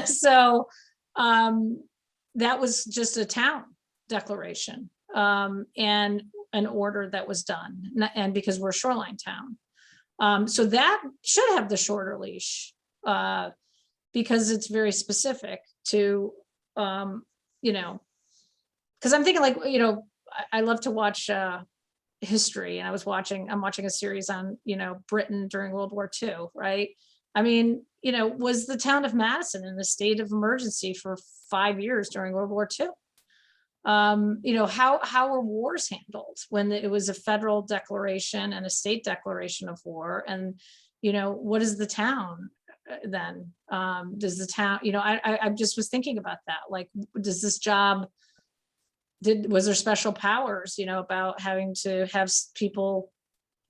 So that was just a town declaration, and an order that was done, and because we're a shoreline town. So that should have the shorter leash, because it's very specific to, because I'm thinking like, I love to watch history, and I'm watching a series on, Britain during World War II, right? I mean, was the town of Madison in a state of emergency for 5 years during World War II? How were wars handled when it was a federal declaration and a state declaration of war? And, what is the town then? Does the town, I just was thinking about that. Like, does this job, was there special powers, about having to have people,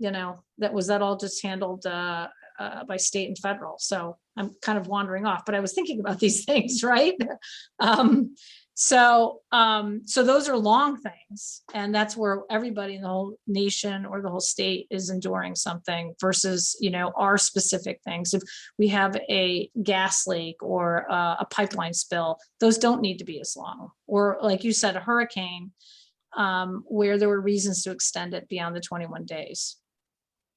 was that all just handled by state and federal? So I'm kind of wandering off, but I was thinking about these things, right? So those are long things, and that's where everybody in the whole nation or the whole state is enduring something versus, our specific things. If we have a gas leak or a pipeline spill, those don't need to be as long. Or like you said, a hurricane, where there were reasons to extend it beyond the 21 days.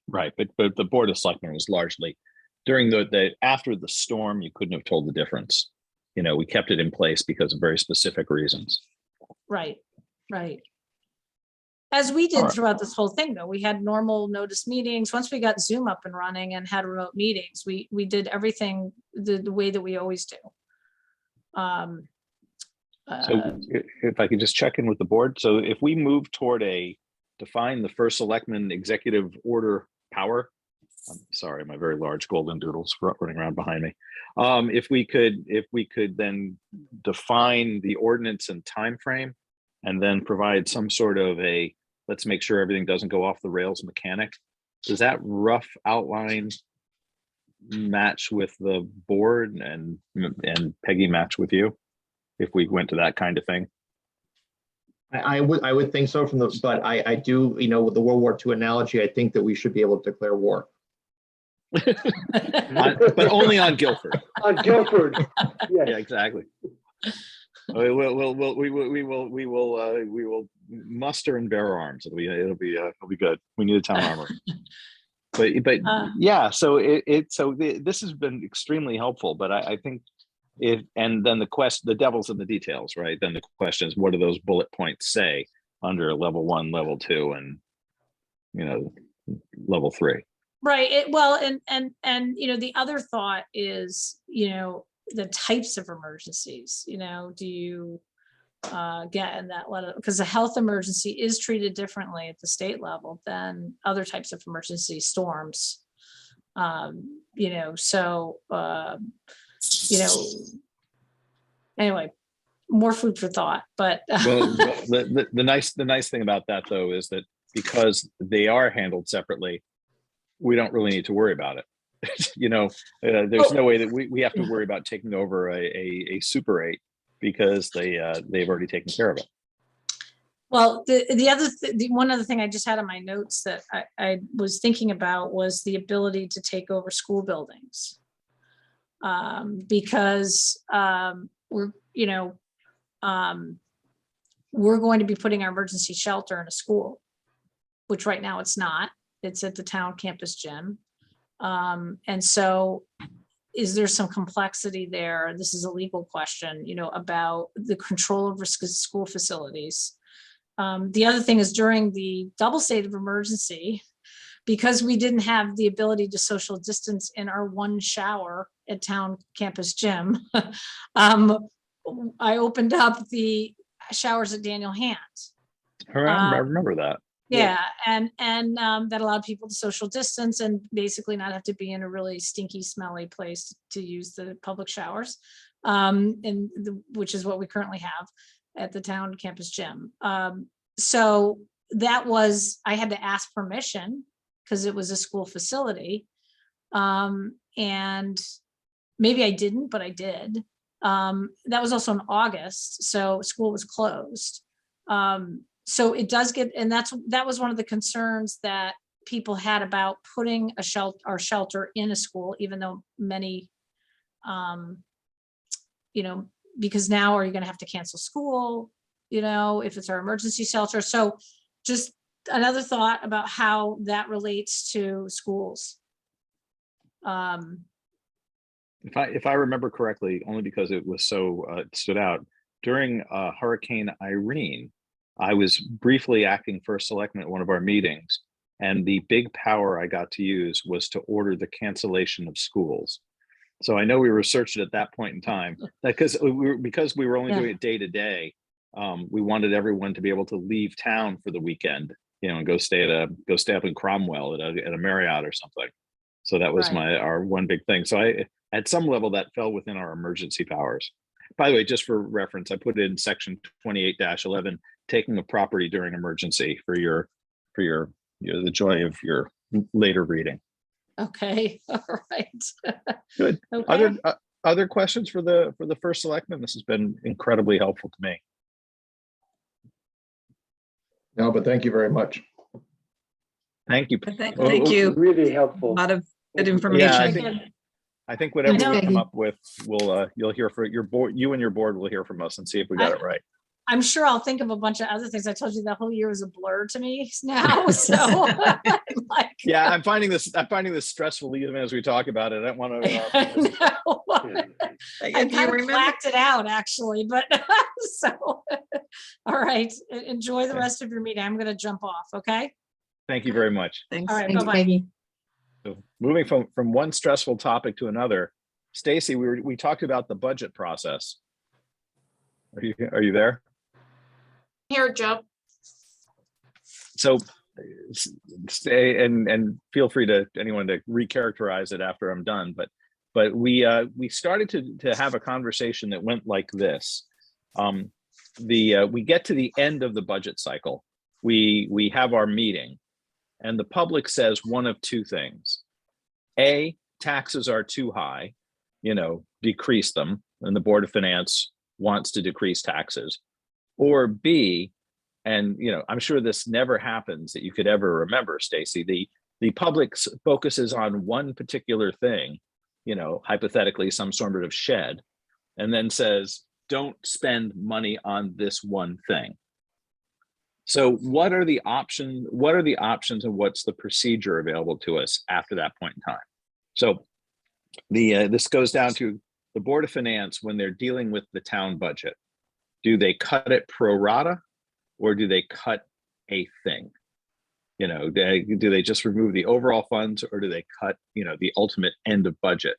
Right, but the Board of Selectmen was largely during after the storm. You couldn't have told the difference. We kept it in place because of very specific reasons. Right. As we did Right. throughout this whole thing, though, we had normal notice meetings. Once we got Zoom up and running and had remote meetings, we did everything the way that we always do. So if I could just check in with the board. So if we move toward define the first selectman executive order power, I'm sorry, my very large golden doodles running around behind me. If we could then define the ordinance and time frame, and then provide some sort of let's make sure everything doesn't go off the rails mechanic. Does that rough outline match with the board, and Peggy match with you if we went to that kind of thing? I would think so but I do, with the World War II analogy, I think that we should be able to declare war. But only on Guilford. On Guilford. Yeah, Yes. exactly. We will muster and bear arms. It'll be good. We need a town armor. But yeah. So this has been extremely helpful. But I think and then the devil's in the details, right? Then the question is, what do those bullet points say under level 1, level 2, and level 3? Right. And the other thought is, the types of emergencies, do you get in that letter? Because a health emergency is treated differently at the state level than other types of emergency storms. Anyway, more food for thought, but Well, the nice thing about that, though, is that because they are handled separately, we don't really need to worry about it. There's no way that we have to worry about taking over a Super 8 because they've already taken care of it. Well, one other thing I just had on my notes that I was thinking about was the ability to take over school buildings. Because we're going to be putting our emergency shelter in a school, which right now it's not. It's at the town campus gym. And so is there some complexity there? This is a legal question, about the control of school facilities. The other thing is during the double state of emergency, because we didn't have the ability to social distance in our one shower at town campus gym, I opened up the showers at Daniel Hand. I remember that. Yeah, and that allowed people to social distance and basically not have to be in a really stinky, smelly place to use the public showers, which is what we currently have at the town campus gym. So that was, I had to ask permission because it was a school facility, and maybe I didn't, but I did. That was also in August, so school was closed. So it does get, and that was one of the concerns that people had about putting a shelter in a school, even though many, because now are you going to have to cancel school, if it's our emergency shelter? So just another thought about how that relates to schools. If I remember correctly, only because it was so it stood out during Hurricane Irene, I was briefly acting first selectman at one of our meetings, and the big power I got to use was to order the cancellation of schools. So I know we researched it at that point in time, because we were only doing it day to day. We wanted everyone to be able to leave town for the weekend, and go stay up in Cromwell at a Marriott or something. So that was our one big thing. So at some level that fell within our emergency powers. By the way, just for reference, I put in section 28-11, taking a property during emergency for the joy of your later reading. Okay, all right. Good. Okay. Other questions for the first selectman? This has been incredibly helpful to me. No, but thank you very much. Thank you. Thank you. Really A helpful. lot of good Yeah, information. I think whatever I know. we come up with, you'll hear from your board. You and your board will hear from us and see if we got it right. I'm sure I'll think of a bunch of other things. I told you the whole year was a blur to me now. So Yeah, I'm finding this stressful even as we talk about it. I don't want to. no. I If you kind of remember, blacked it out actually, but so all right. Enjoy the rest of your meeting. I'm gonna jump off. Okay. Thank you very much. thanks. All right, Thanks, bye-bye. Peggy. So moving from one stressful topic to another, Stacy, we talked about the budget process. Are you there? Here, Joe. So stay and feel free to anyone to recharacterize it after I'm done. But we started to have a conversation that went like this. We get to the end of the budget cycle. We have our meeting, and the public says one of two things. A, taxes are too high, decrease them, and the Board of Finance wants to decrease taxes. Or B, and I'm sure this never happens that you could ever remember, Stacy, the public focuses on one particular thing, hypothetically some sort of shed, and then says, don't spend money on this one thing. So what are the options and what's the procedure available to us after that point in time? So this goes down to the Board of Finance when they're dealing with the town budget. Do they cut it pro rata, or do they cut a thing? Do they just remove the overall funds, or do they cut the ultimate end of budget?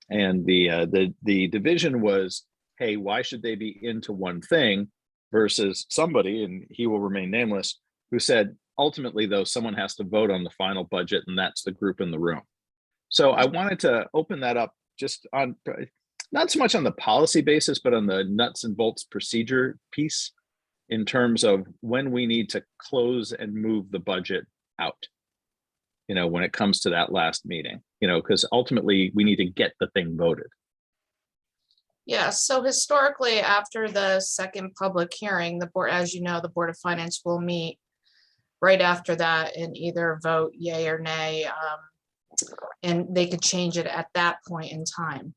And the division was, hey, why should they be into one thing versus somebody, and he will remain nameless, who said ultimately though someone has to vote on the final budget, and that's the group in the room. So I wanted to open that up just on not so much on the policy basis, but on the nuts and bolts procedure piece in terms of when we need to close and move the budget out, when it comes to that last meeting, because ultimately we need to get the thing voted. Yeah, so historically, after the second public hearing, the board, as you know, the Board of Finance will meet right after that and either vote yay or nay, and they could change it at that point in time.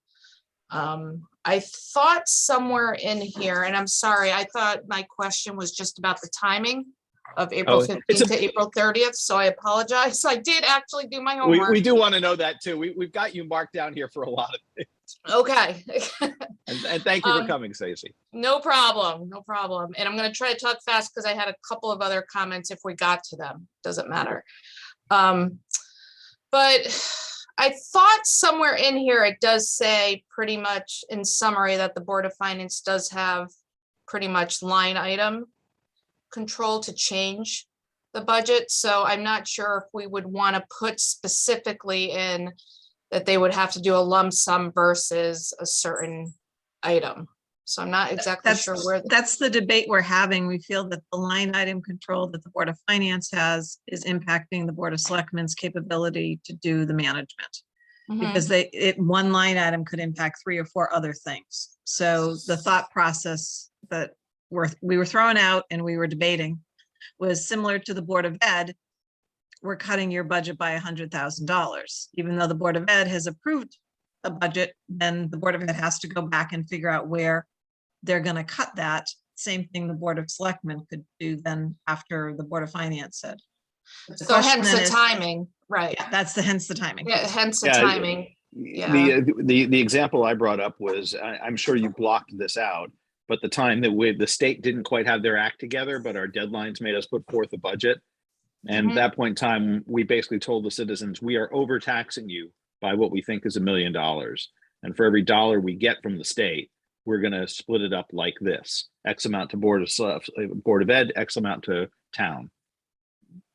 I thought somewhere in here, and I'm sorry, I thought my question was just about the timing of April 15th to April 30th, so I apologize. So I did actually do my homework. We do want to know that too. We've got you marked down here for a lot of things. Okay. And thank you for Um, coming, Stacy. No problem, no problem. And I'm gonna try to talk fast because I had a couple of other comments if we got to them, doesn't matter. But I thought somewhere in here, it does say pretty much in summary that the Board of Finance does have pretty much line item control to change the budget. So I'm not sure if we would want to put specifically in that they would have to do a lump sum versus a certain item. So I'm not exactly That's, sure where. that's the debate we're having. We feel that the line item control that the Board of Finance has is impacting the Board of Selectmen's capability to do the management. Mhm. Because one line item could impact 3 or 4 other things. So the thought process that we were throwing out and we were debating was similar to the Board of Ed. We're cutting your budget by $100,000. Even though the Board of Ed has approved a budget, then the Board of Ed has to go back and figure out where they're going to cut that. Same thing the Board of Selectmen could do then after the Board of Finance said. But the So question hence then the is- timing, right? Yeah, that's hence the timing. Yeah, hence the Yeah, timing. Yeah. The example I brought up was, I'm sure you blocked this out, but the time that the state didn't quite have their act together, but our deadlines made us put forth a budget. And Mhm. at that point in time, we basically told the citizens, we are overtaxing you by what we think is $1 million. And for every dollar we get from the state, we're going to split it up like this: X amount to Board of Ed, X amount to town.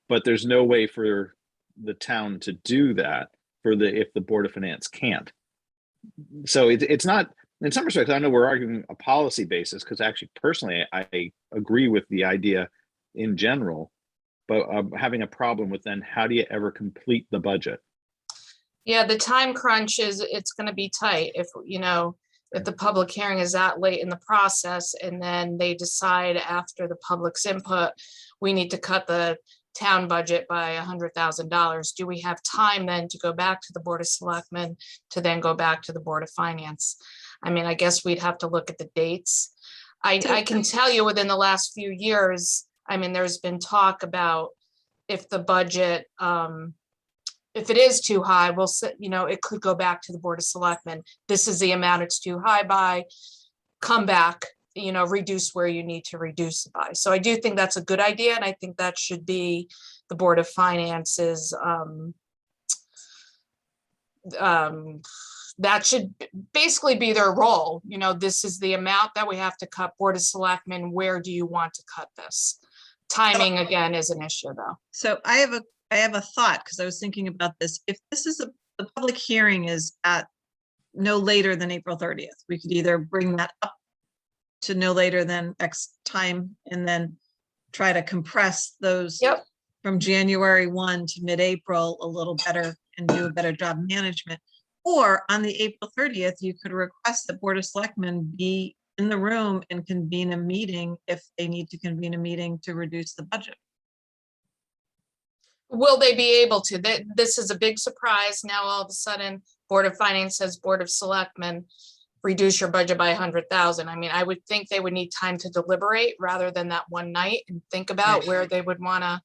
But there's no way for the town to do that if the Board of Finance can't. So it's not, in some respects, I know we're arguing a policy basis, because actually personally, I agree with the idea in general, but having a problem with then how do you ever complete the budget? Yeah, the time crunch it's going to be tight if, if the public hearing is that late in the process and then they decide after the public's input, we need to cut the town budget by $100,000. Do we have time then to go back to the Board of Selectmen to then go back to the Board of Finance? I mean, I guess we'd have to look at the dates. I can tell you within the last few years, I mean, there's been talk about if the budget, if it is too high, it could go back to the Board of Selectmen. This is the amount it's too high by, come back, reduce where you need to reduce it by. So I do think that's a good idea. And I think that should be the Board of Finance's, that should basically be their role. This is the amount that we have to cut. Board of Selectmen, where do you want to cut this? Timing again is an issue though. So I have a thought, because I was thinking about this. If this is the public hearing is at no later than April 30th, we could either bring that up to no later than X time and then try to compress those Yep. from January 1 to mid-April a little better and do a better job management. Or on the April 30th, you could request the Board of Selectmen be in the room and convene a meeting if they need to convene a meeting to reduce the budget. Will they be able to? This is a big surprise. Now, all of a sudden, Board of Finance says Board of Selectmen, reduce your budget by 100,000. I mean, I would think they would need time to deliberate rather than that one night and think about Right. where they would want to,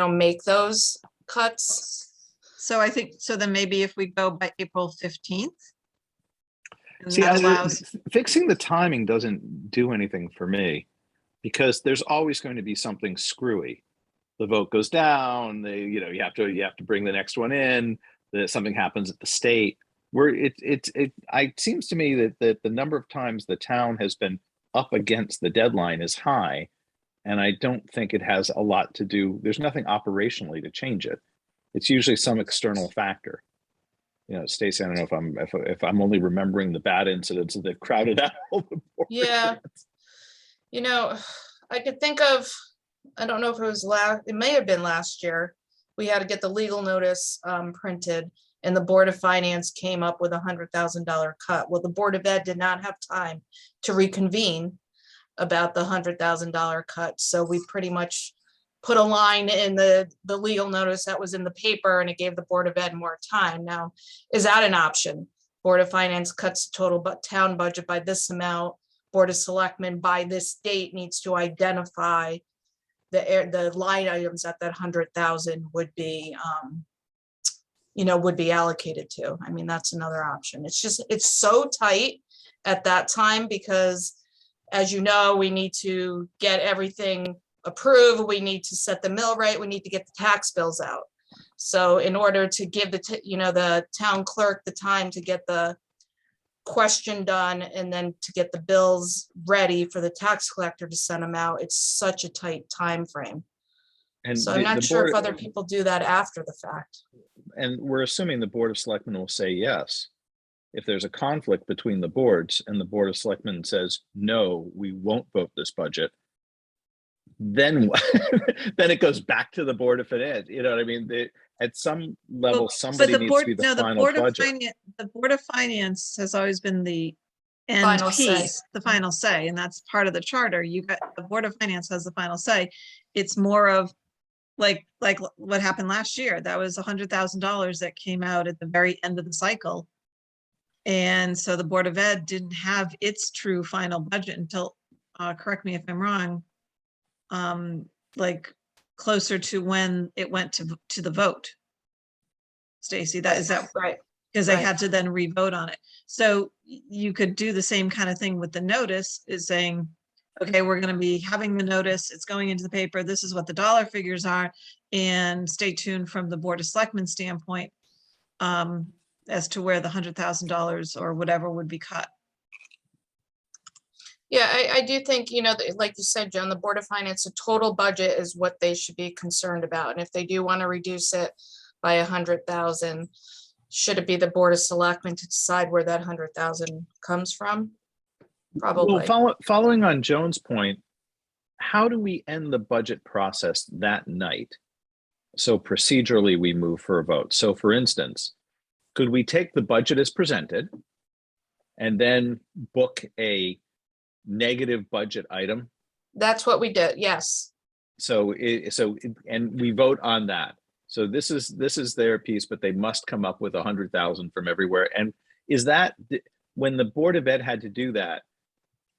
make those cuts. So I think, so then maybe if we go by April 15th. and See, that allows, fixing the timing doesn't do anything for me, because there's always going to be something screwy. The vote goes down, you have to bring the next one in, something happens at the state. Where it seems to me that the number of times the town has been up against the deadline is high, and I don't think it has a lot to do. There's nothing operationally to change it. It's usually some external factor. Stacey, I don't know if I'm only remembering the bad incidents that crowded out all the board. Yeah. I could think of, I don't know if it was it may have been last year. We had to get the legal notice printed, and the Board of Finance came up with $100,000 cut. Well, the Board of Ed did not have time to reconvene about the $100,000 cut. So we pretty much put a line in the legal notice that was in the paper, and it gave the Board of Ed more time. Now, is that an option? Board of Finance cuts total town budget by this amount. Board of Selectmen by this date needs to identify the line items that 100,000 would be would be allocated to. I mean, that's another option. It's just, it's so tight at that time because, as you know, we need to get everything approved. We need to set the mill rate. We need to get the tax bills out. So in order to give the town clerk the time to get the question done and then to get the bills ready for the tax collector to send them out, it's such a tight time frame. And So I'm not sure if other people do that after the fact. And we're assuming the Board of Selectmen will say yes. If there's a conflict between the boards and the Board of Selectmen says, no, we won't vote this budget, then then it goes back to the Board of Finance. You know what I mean? At some level, Well, somebody the needs board, to be the no, the final Board of budget. Finance, the Board of Finance has always been the end Final say. piece, the final say, and that's part of the charter. You got, the Board of Finance has the final say. It's more of like what happened last year. That was $100,000 that came out at the very end of the cycle. And so the Board of Ed didn't have its true final budget until, correct me if I'm wrong, like closer to when it went to the vote. Stacy, is that Right. because they Right. had to then re-vote on it. So you could do the same kind of thing with the notice, is saying, okay, we're going to be having the notice, it's going into the paper, this is what the dollar figures are, and stay tuned from the Board of Selectmen standpoint as to where the $100,000 or whatever would be cut. Yeah, I do think, like you said, Joan, the Board of Finance, the total budget is what they should be concerned about. And if they do want to reduce it by 100,000, should it be the Board of Selectmen to decide where that 100,000 comes from? Probably. Well, following on Joan's point, how do we end the budget process that night? So procedurally, we move for a vote. So for instance, could we take the budget as presented and then book a negative budget item? That's what we did. Yes. And we vote on that. So this is their piece, but they must come up with 100,000 from everywhere. And is that, when the Board of Ed had to do that,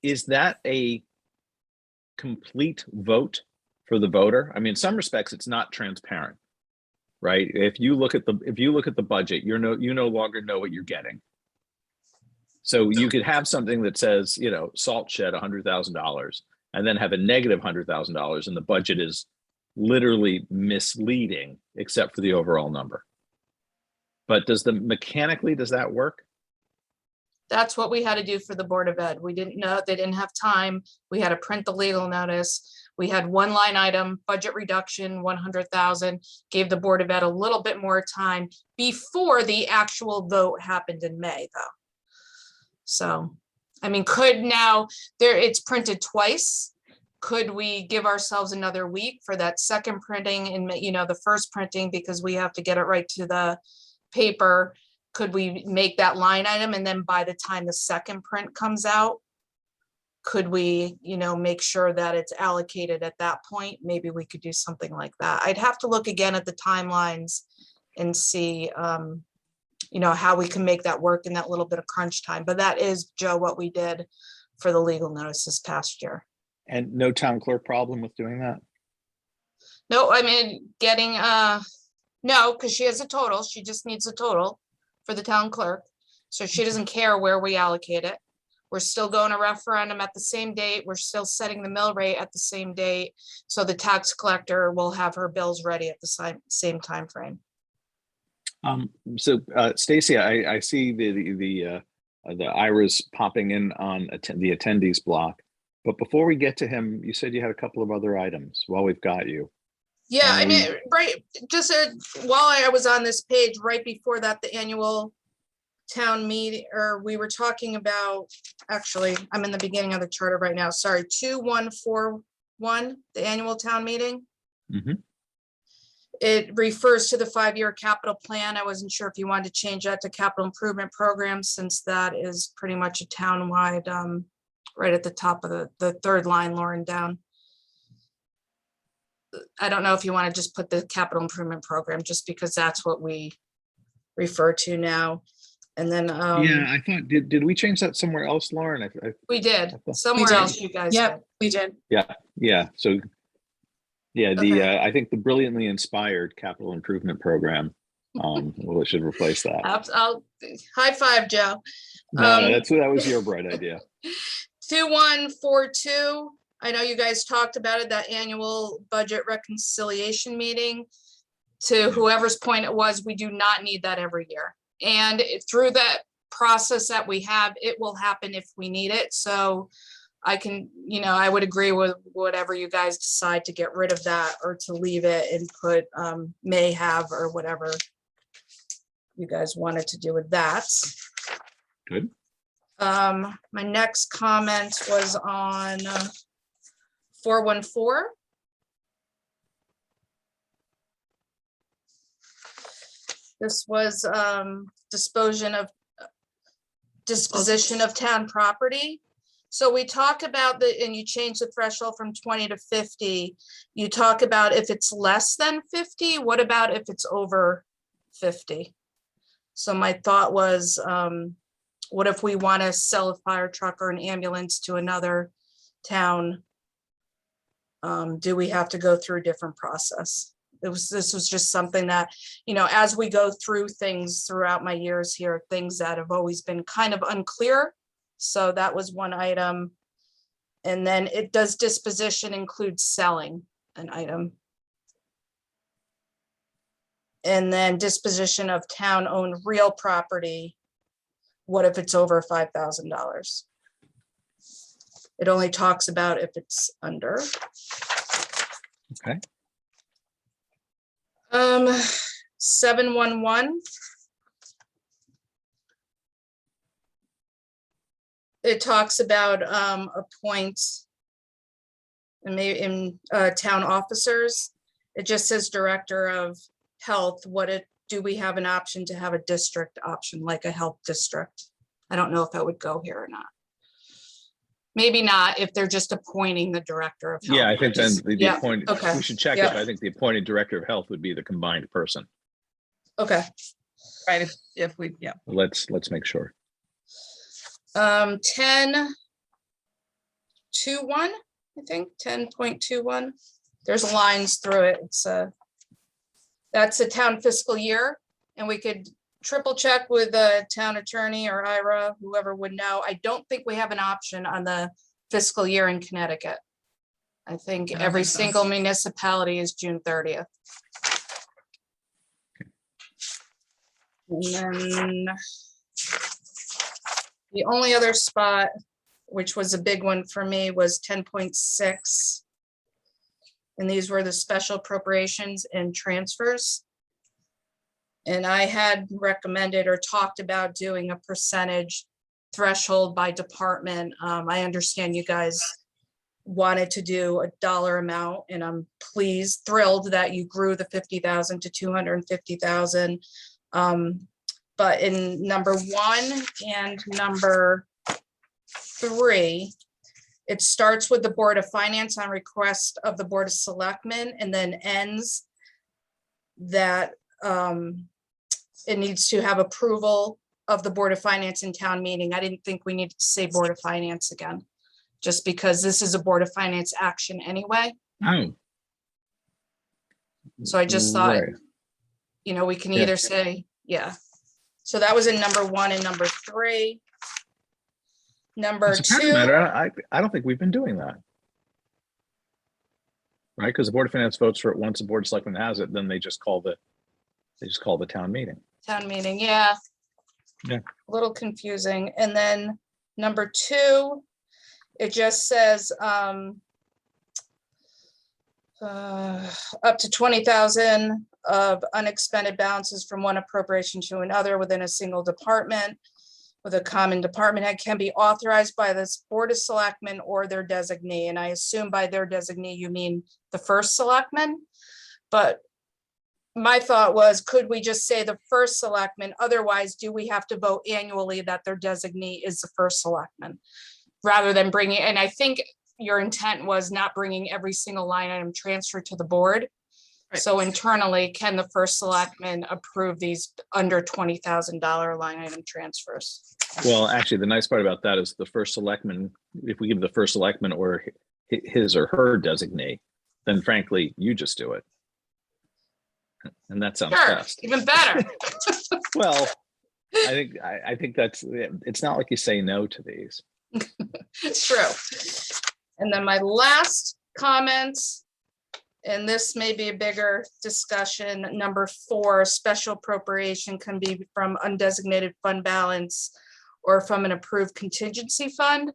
is that a complete vote for the voter? I mean, in some respects, it's not transparent, right? If you look at the budget, you no longer know what you're getting. So you could have something that says, salt shed $100,000 and then have a negative $100,000 and the budget is literally misleading except for the overall number. But mechanically, does that work? That's what we had to do for the Board of Ed. We didn't know, they didn't have time. We had to print the legal notice. We had one line item, budget reduction, 100,000, gave the Board of Ed a little bit more time before the actual vote happened in May, though. So, I mean, it's printed twice. Could we give ourselves another week for that second printing and, the first printing, because we have to get it right to the paper? Could we make that line item and then by the time the second print comes out, could we, make sure that it's allocated at that point? Maybe we could do something like that. I'd have to look again at the timelines and see, how we can make that work in that little bit of crunch time. But that is, Joe, what we did for the legal notice this past year. And no town clerk problem with doing that? No, I mean, no, because she has a total. She just needs a total for the town clerk. So she doesn't care where we allocate it. We're still going to referendum at the same date. We're still setting the mill rate at the same date. So the tax collector will have her bills ready at the same time frame. So Stacy, I see the IRAs popping in on the attendees block. But before we get to him, you said you had a couple of other items while we've got you. Yeah, I mean, right, just while I was on this page, right before that, the annual town meeting, or we were talking about, actually, I'm in the beginning of the charter right now, sorry, 2141, the annual town meeting. Mm-hmm. It refers to the 5-year capital plan. I wasn't sure if you wanted to change that to capital improvement program, since that is pretty much a townwide, right at the top of the third line, Lauren, down. I don't know if you want to just put the capital improvement program, just because that's what we refer to now. And then Yeah, I thought, did we change that somewhere else, Lauren? we did I thought- somewhere We did. else. You guys Yep, did. we did. Yeah. So, yeah, Okay. I think the brilliantly inspired capital improvement program Well, it should replace that. I'll high five, Joe. No, Um, that was your bright idea. 2142. I know you guys talked about it, that annual budget reconciliation meeting. To whoever's point it was, we do not need that every year. And through that process that we have, it will happen if we need it. So I can, I would agree with whatever you guys decide to get rid of that or to leave it and put may have or whatever you guys wanted to do with that. Good. My next comment was on 414. This was disposition of town property. So we talk about and you change the threshold from 20 to 50. You talk about if it's less than 50, what about if it's over 50? So my thought was, what if we want to sell a fire truck or an ambulance to another town? Do we have to go through a different process? This was just something that, as we go through things throughout my years here, things that have always been kind of unclear. So that was one item. And then does disposition include selling an item? And then disposition of town-owned real property. What if it's over $5,000? It only talks about if it's under. Okay. 711. It talks about appoint and maybe in town officers. It just says director of health. Do we have an option to have a district option, like a health district? I don't know if that would go here or not. Maybe not if they're just appointing the director of health. Yeah, I think then the appointed, okay. we should check it, but I think the appointed director of health would be the combined person. Okay. Right, if we, yeah. Let's make sure. 10.21, I think 10.21. There's lines through it. It's that's a town fiscal year, and we could triple check with the town attorney or Ira, whoever would know. I don't think we have an option on the fiscal year in Connecticut. I think I don't every think so. single municipality is June 30th. And then the only other spot, which was a big one for me, was 10.6. And these were the special appropriations and transfers. And I had recommended or talked about doing a percentage threshold by department. I understand you guys wanted to do a dollar amount, and I'm thrilled that you grew the 50,000 to 250,000. But in number 1 and number 3, it starts with the Board of Finance on request of the Board of Selectmen, and then ends that it needs to have approval of the Board of Finance in town meeting. I didn't think we needed to say Board of Finance again, just because this is a Board of Finance action anyway. Oh. So I just thought, Right. we can either say, yeah. So that was in number 1 and number 3. Number As a fact of the 2. matter, I don't think we've been doing that. Right, because the Board of Finance votes for it once the Board of Selectmen has it, then they just call the town meeting. Town meeting, yeah. Yeah. A little confusing. And then number 2, it just says up to 20,000 of unexpended balances from one appropriation to another within a single department with a common department head can be authorized by this Board of Selectmen or their designee. And I assume by their designee, you mean the first selectman. But my thought was, could we just say the first selectman? Otherwise, do we have to vote annually that their designee is the first selectman? Rather than bringing, and I think your intent was not bringing every single line item transfer to the board. Right. So internally, can the first selectman approve these under $20,000 line item transfers? Well, actually, the nice part about that is the first selectman, if we give the first selectman or his or her designee, then frankly, you just do it. And that sounds Sure, best. even better. Well, I think that's, it's not like you say no to these. It's true. And then my last comment, and this may be a bigger discussion, number 4, special appropriation can be from undesignated fund balance or from an approved contingency fund.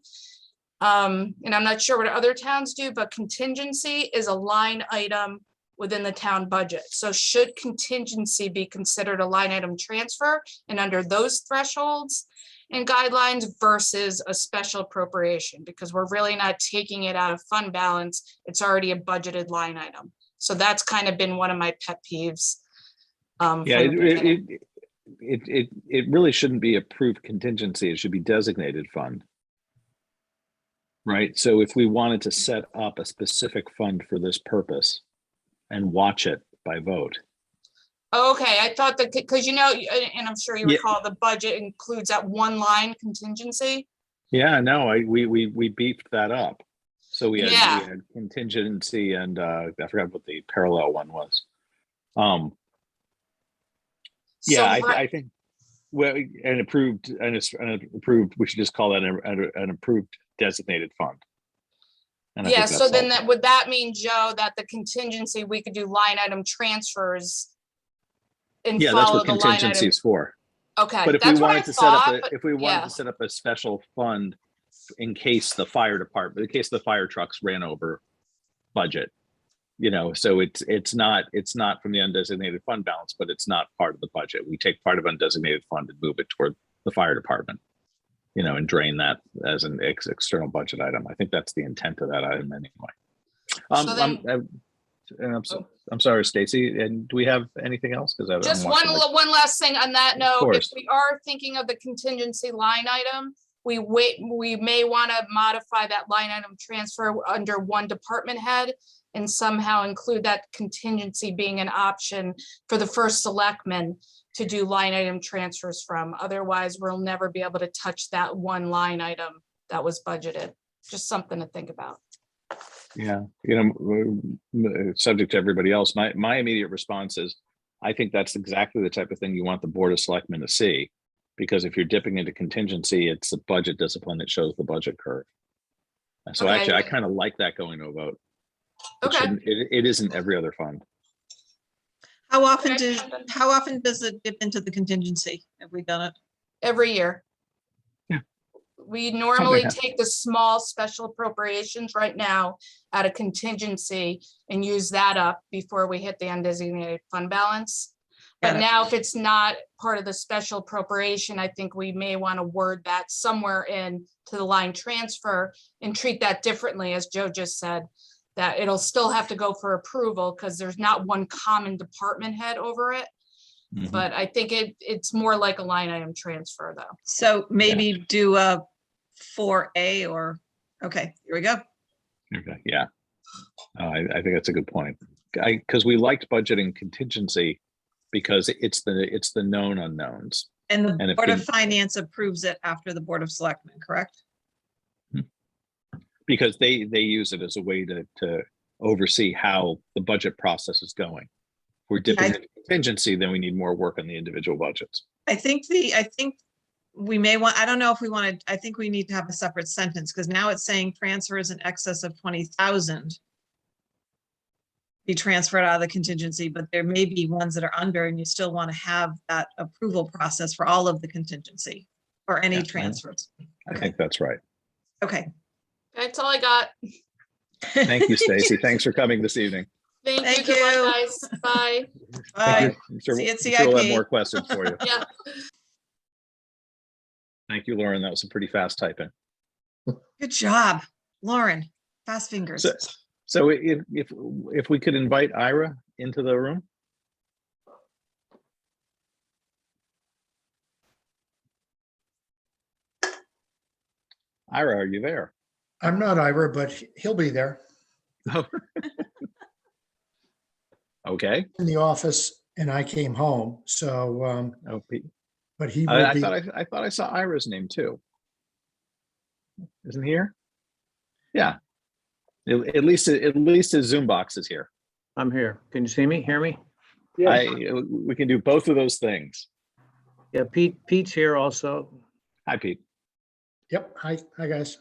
And I'm not sure what other towns do, but contingency is a line item within the town budget. So should contingency be considered a line item transfer and under those thresholds and guidelines versus a special appropriation? Because we're really not taking it out of fund balance. It's already a budgeted line item. So that's kind of been one of my pet peeves. Yeah, it really shouldn't be approved contingency. It should be designated fund. Right. So if we wanted to set up a specific fund for this purpose and watch it by vote. Okay, I thought that, because and I'm sure you Yeah. recall, the budget includes that one line contingency. Yeah, no, we beefed that up. So we Yeah. had contingency and I forgot what the parallel one was. Yeah, So, I think well, an approved, we should just call that an approved designated fund. And I yeah, think so that's then all. that, would that mean, Joe, that the contingency, we could do line item transfers and Yeah, that's follow what the line contingency item? is for. Okay, But if we that's what I wanted to set up thought, a, but if we wanted yeah. to set up a special fund in case the fire department, in case the fire trucks ran over budget, so it's not from the undesignated fund balance, but it's not part of the budget. We take part of undesignated fund and move it toward the fire department, and drain that as an external budget item. I think that's the intent of that item anyway. So then- I'm sorry, Stacy. And do we have anything else? Because Just one last thing on that note, if course. we are thinking of the contingency line item, we may want to modify that line item transfer under one department head and somehow include that contingency being an option for the first selectman to do line item transfers from. Otherwise, we'll never be able to touch that one line item that was budgeted. Just something to think about. Yeah, subject to everybody else, my immediate response is, I think that's exactly the type of thing you want the Board of Selectmen to see. Because if you're dipping into contingency, it's a budget discipline that shows the budget curve. And so Okay. actually, I kind of like that going to a vote. Okay. It isn't every other fund. How often Okay. does it dip into the contingency? Have we done it? Every year. Yeah. We normally Something take the small special appropriations right now out of contingency and use that up before we hit the undesignated fund balance. But Got it. now if it's not part of the special appropriation, I think we may want to word that somewhere in to the line transfer and treat that differently, as Joe just said, that it'll still have to go for approval because there's not one common department head over it. Mhm. But I think it's more like a line item transfer though. So maybe do a 4A or, okay, here we go. Okay, yeah. I think that's a good point. Because we liked budgeting contingency because it's the known unknowns. And And the if Board of we- Finance approves it after the Board of Selectmen, correct? Because they use it as a way to oversee how the budget process is going. If we're dipping into contingency, then we need more work on the individual budgets. I think we may want, I don't know if we want to, I think we need to have a separate sentence because now it's saying transfers in excess of 20,000 be transferred out of the contingency, but there may be ones that are under and you still want to have that approval process for all of the contingency or any Yeah. transfers. I think that's right. Okay. That's all I got. Thank you, Stacy. Thanks for coming this evening. Thank Thank you. Good you. luck, guys. Bye. Bye. I'm sure, See you at I'm sure we'll have CIP. more questions for you. Yeah. Thank you, Lauren. That was some pretty fast typing. Good job, Lauren. Fast fingers. So if we could invite Ira into the room. Ira, are you there? I'm not Ira, but he'll be there Okay. in the office and I came home. So, Oh, Pete. but he will I be. thought I saw Ira's name too. Isn't he here? Yeah. At least his Zoom box is here. I'm here. Can you see me, hear me? Yes, We can do both of those things. yeah, Pete's here also. Hi, Pete. Yep. Hi, guys.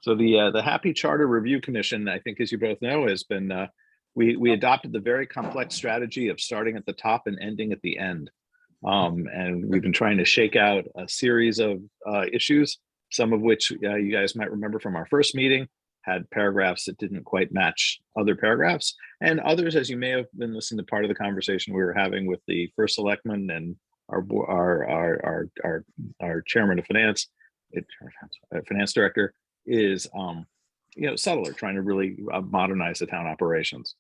So the Happy Charter Review Commission, I think, as you both know, has been we adopted the very complex strategy of starting at the top and ending at the end, and we've been trying to shake out a series of issues, some of which you guys might remember from our first meeting had paragraphs that didn't quite match other paragraphs, and others, as you may have been listening to part of the conversation we were having with the first selectman and our chairman of finance, finance director, is subtler, trying to really modernize the town operations.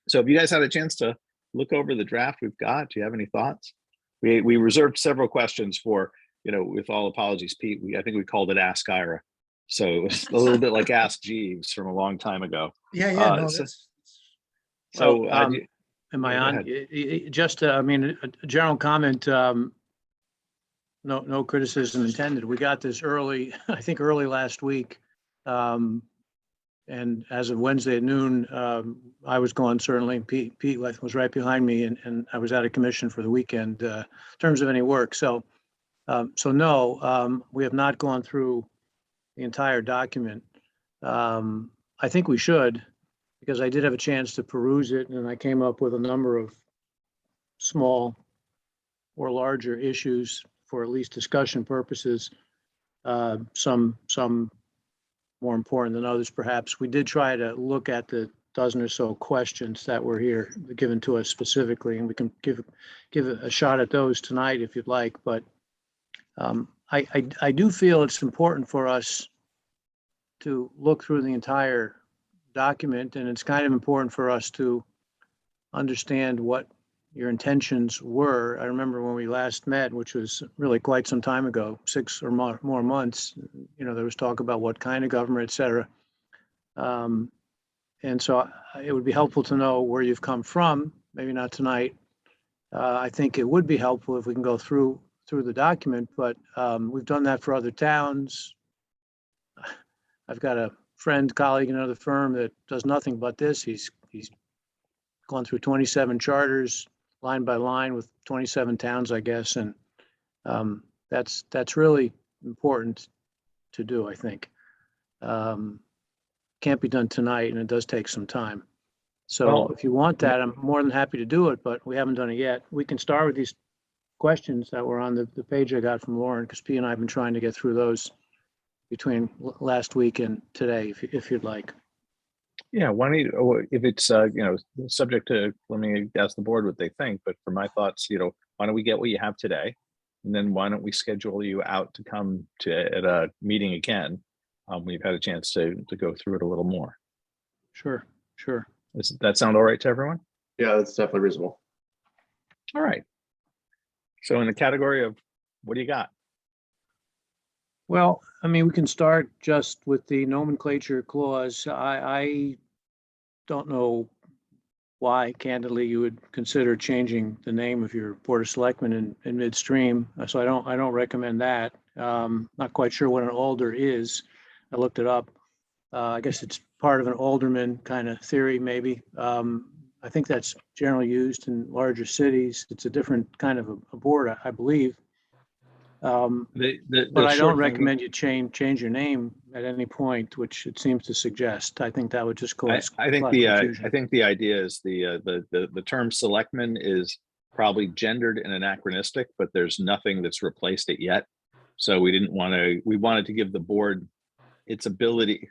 So if you guys had a chance to look over the draft we've got, do you have any thoughts? We reserved several questions for, with all apologies, Pete, I think we called it Ask Ira. So it was a little bit like Ask Jeeves from a long time ago. Yeah, no, So Am I yeah, go on? Just, I mean, a general comment, no criticism intended. We got this early, I think early last week. And as of Wednesday at noon, I was gone certainly. Pete was right behind me, and I was out of commission for the weekend in terms of any work. So no, we have not gone through the entire document. I think we should, because I did have a chance to peruse it, and I came up with a number of small or larger issues for at least discussion purposes. Some more important than others, perhaps. We did try to look at the dozen or so questions that were here given to us specifically, and we can give a shot at those tonight if you'd like. But I do feel it's important for us to look through the entire document, and it's kind of important for us to understand what your intentions were. I remember when we last met, which was really quite some time ago, 6 or more months, there was talk about what kind of government, et cetera. And so it would be helpful to know where you've come from, maybe not tonight. I think it would be helpful if we can go through the document, but we've done that for other towns. I've got a friend, colleague in another firm that does nothing but this. He's gone through 27 charters, line by line, with 27 towns, I guess. And that's really important to do, I think. Can't be done tonight, and it does take some time. So if you want that, I'm more than happy to do it, but we haven't done it yet. We can start with these questions that were on the page I got from Lauren, because P and I have been trying to get through those between last week and today, if you'd like. Yeah, why don't you, if it's subject to, let me ask the board what they think, but for my thoughts, why don't we get what you have today, and then why don't we schedule you out to come at a meeting again when you've had a chance to go through it a little more. Sure. Does that sound all right to everyone? Yeah, that's definitely reasonable. All right. So in the category of, what do you got? Well, I mean, we can start just with the nomenclature clause. I don't know why, candidly, you would consider changing the name of your Board of Selectmen in midstream. So I don't recommend that. Not quite sure what an alder is. I looked it up. I guess it's part of an alderman kind of theory, maybe. I think that's generally used in larger cities. It's a different kind of a board, I believe. But I don't recommend you change your name at any point, which it seems to suggest. I think that would just cause. I think the idea is the term selectman is probably gendered and anachronistic, but there's nothing that's replaced it yet. So we wanted to give the board its ability,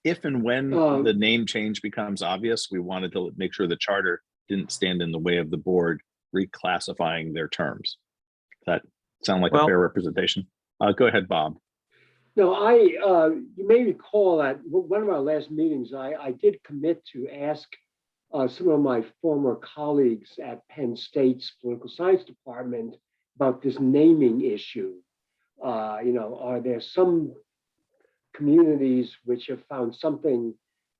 if and when the name change becomes obvious, we wanted to make sure the charter didn't stand in the way of the board reclassifying their terms. That sound like a fair representation? Go ahead, Bob. No, you may recall that one of our last meetings, I did commit to ask some of my former colleagues at Penn State's political science department about this naming issue. Are there some communities which have found something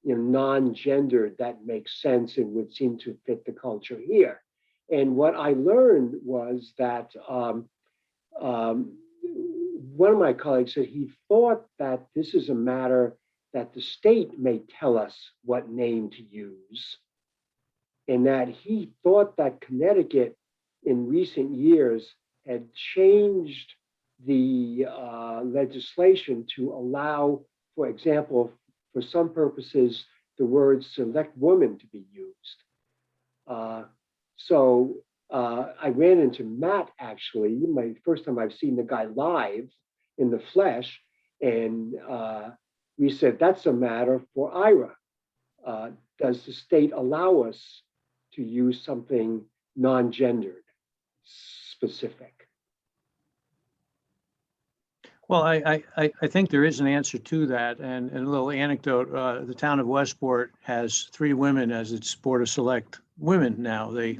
non-gendered that makes sense and would seem to fit the culture here? And what I learned was that one of my colleagues said he thought that this is a matter that the state may tell us what name to use. and that he thought that Connecticut in recent years had changed the legislation to allow, for example, for some purposes, the word select woman to be used. I ran into Matt, actually, my first time I've seen the guy live in the flesh, and we said, that's a matter for IRA. Does the state allow us to use something non-gendered, specific? Well, I think there is an answer to that, and a little anecdote, the town of Westport has 3 women as its Board of Select Women now, they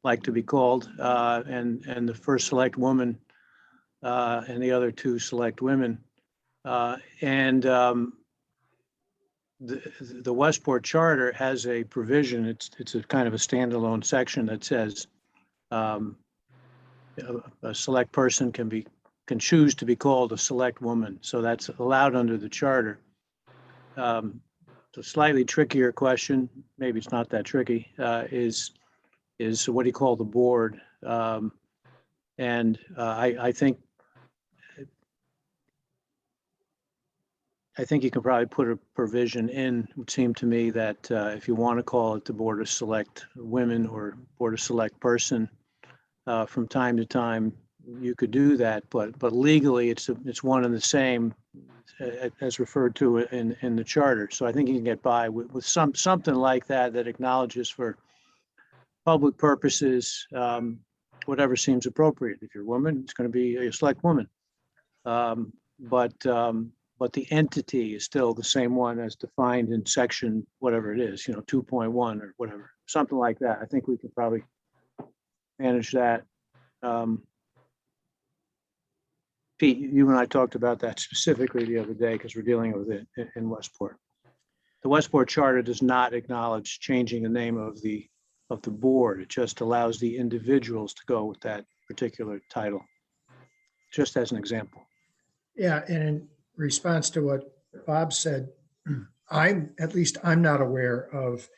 like to be called, and the first select woman and the other 2 select women. The Westport Charter has a provision, it's a kind of a standalone section that says a select person can choose to be called a select woman. So that's allowed under the charter. It's a slightly trickier question, maybe it's not that tricky, is what do you call the board? I think you can probably put a provision in, it would seem to me, that if you want to call it the Board of Select Women or Board of Select Person, from time to time, you could do that, but legally it's one and the same as referred to in the charter. So I think you can get by with something like that acknowledges for public purposes whatever seems appropriate. If you're a woman, it's going to be a select woman, but the entity is still the same one as defined in section whatever it is, 2.1 or whatever, something like that. I think we can probably manage that. Pete, you and I talked about that specifically the other day because we're dealing with it in Westport. The Westport Charter does not acknowledge changing the name of the board. It just allows the individuals to go with that particular title, just as an example. Yeah, and in response to what Bob said, I'm not aware of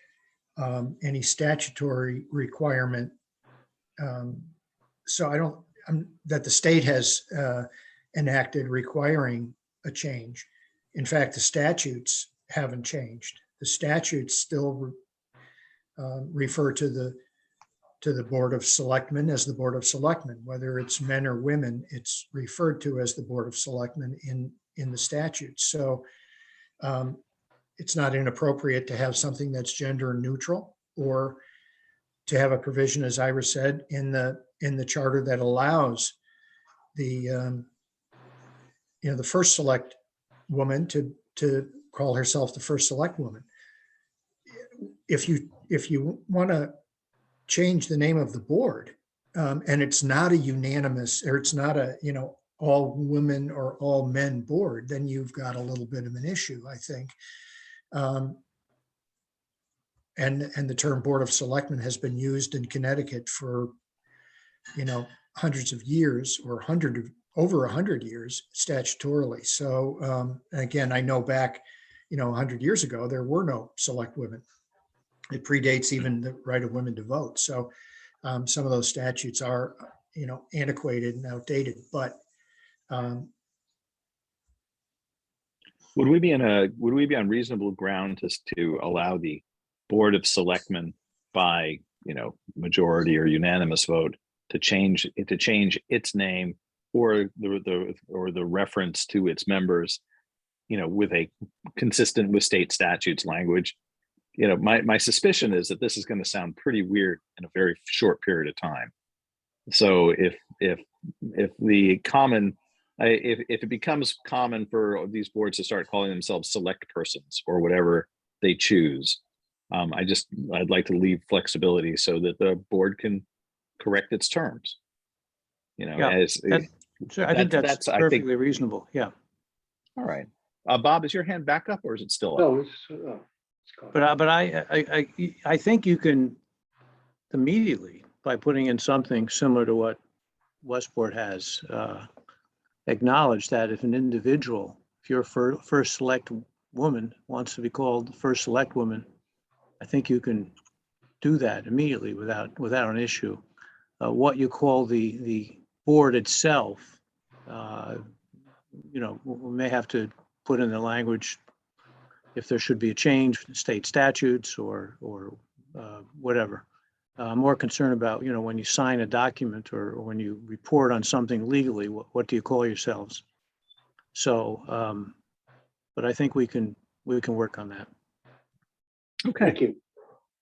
any statutory requirement. So I don't, that the state has enacted requiring a change. In fact, the statutes haven't changed. The statutes still refer to the Board of Selectmen as the Board of Selectmen, whether it's men or women, it's referred to as the Board of Selectmen in the statutes. So it's not inappropriate to have something that's gender neutral, or to have a provision, as Ira said, in the charter that allows the the first select woman to call herself the first select woman. If you want to change the name of the board, and it's not a unanimous, or it's not a all women or all men board, then you've got a little bit of an issue, I think. And the term Board of Selectmen has been used in Connecticut for hundreds of years, or over 100 years statutorily. So again, I know back 100 years ago there were no select women. It predates even the right of women to vote. So some of those statutes are antiquated and outdated, but would we be on reasonable ground to allow the Board of Selectmen by majority or unanimous vote to change its name or the reference to its members, with a consistent with state statutes language? My suspicion is that this is going to sound pretty weird in a very short period of time. So if it becomes common for these boards to start calling themselves select persons or whatever they choose, I'd like to leave flexibility so that the board can correct its terms. I think that's perfectly reasonable. Yeah. All right. Bob, is your hand back up or is it still up? No, it's gone. But I think you can immediately, by putting in something similar to what Westport has, acknowledge that if an individual, if your first select woman wants to be called the first select woman, I think you can do that immediately without an issue. What you call the board itself, we may have to put in the language if there should be a change in state statutes or whatever. I'm more concerned about, when you sign a document or when you report on something legally, what do you call yourselves? So, but I think we can work on that. Okay. Thank you.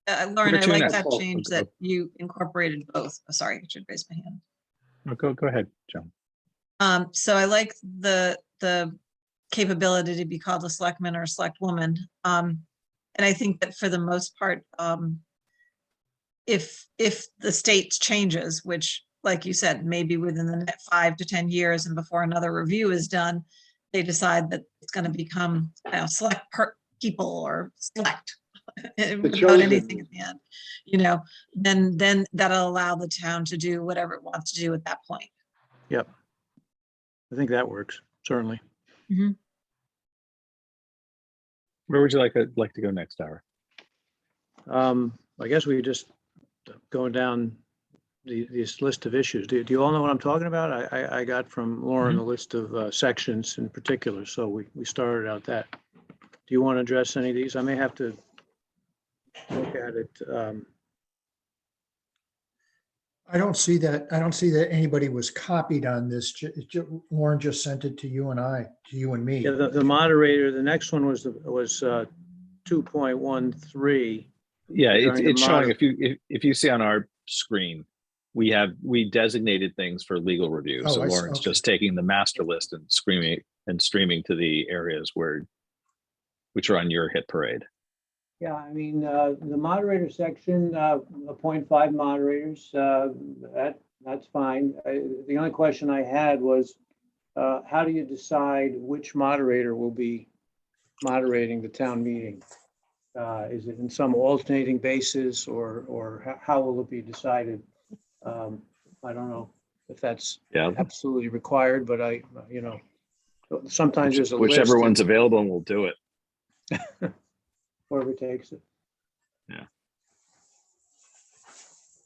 Lauren, I Over to you like next. that change Okay. that you incorporated both. Oh, sorry, I should raise my hand. No, go ahead, Joan. So I like the capability to be called a selectman or a select woman. And I think that for the most part, if the state changes, which, like you said, maybe within the next 5 to 10 years and before another review is done, they decide that it's going to become select people or select without chosen. anything at the end, then that'll allow the town to do whatever it wants to do at that point. Yep. I think that works, certainly. Where would you like to go next, Howard? I guess we just going down this list of issues. Do you all know what I'm talking about? I got from Lauren a list of sections in particular, so we started out that. Do you want to address any of these? I may have to look at it. I don't see that. I don't see that anybody was copied on this. Lauren just sent it to you and me. Yeah, the moderator, the next one was 2.13. Yeah, During the it's showing, if you see on our screen, we designated things for legal review. Oh, So I see. Lauren's Okay. just taking the master list and streaming to the areas which are on your hit parade. Yeah, I mean, the moderator section, appoint 5 moderators, that's fine. The only question I had was, how do you decide which moderator will be moderating the town meeting? Is it in some alternating basis or how will it be decided? I don't know if that's absolutely required, but sometimes there's a list. Whichever one's available, and we'll do it. Whoever takes it. Yeah.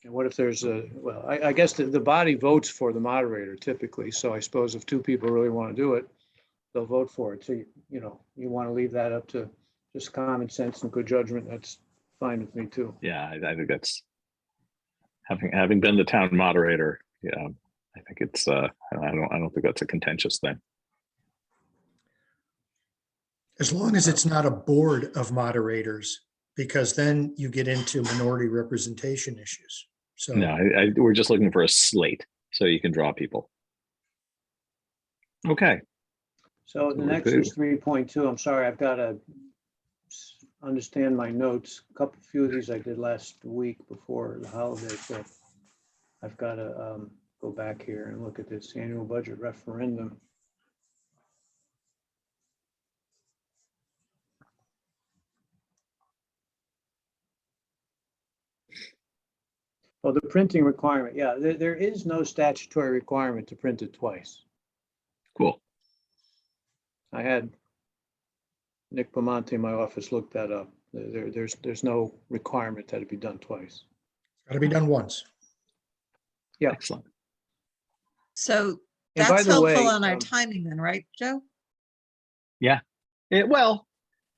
And what if there's I guess the body votes for the moderator typically. So I suppose if 2 people really want to do it, they'll vote for it. So, you want to leave that up to just common sense and good judgment. That's fine with me too. Yeah, I think that's having been the town moderator. Yeah, I think it's I don't think that's a contentious thing. As long as it's not a board of moderators, because then you get into minority representation issues. So No, we're just looking for a slate so you can draw people. Okay. So the next is 3.2. I'm sorry, I've got to understand my notes. A few of these I did last week before the holiday, so I've got to go back here and look at this annual budget referendum. Oh, the printing requirement. Yeah, there is no statutory requirement to print it twice. Cool. I had Nick Pamonte in my office look that up. There's no requirement that it be done twice. got to be done once. Yeah. Excellent. So And by that's the helpful way, on our timing then, right, Joe? Well,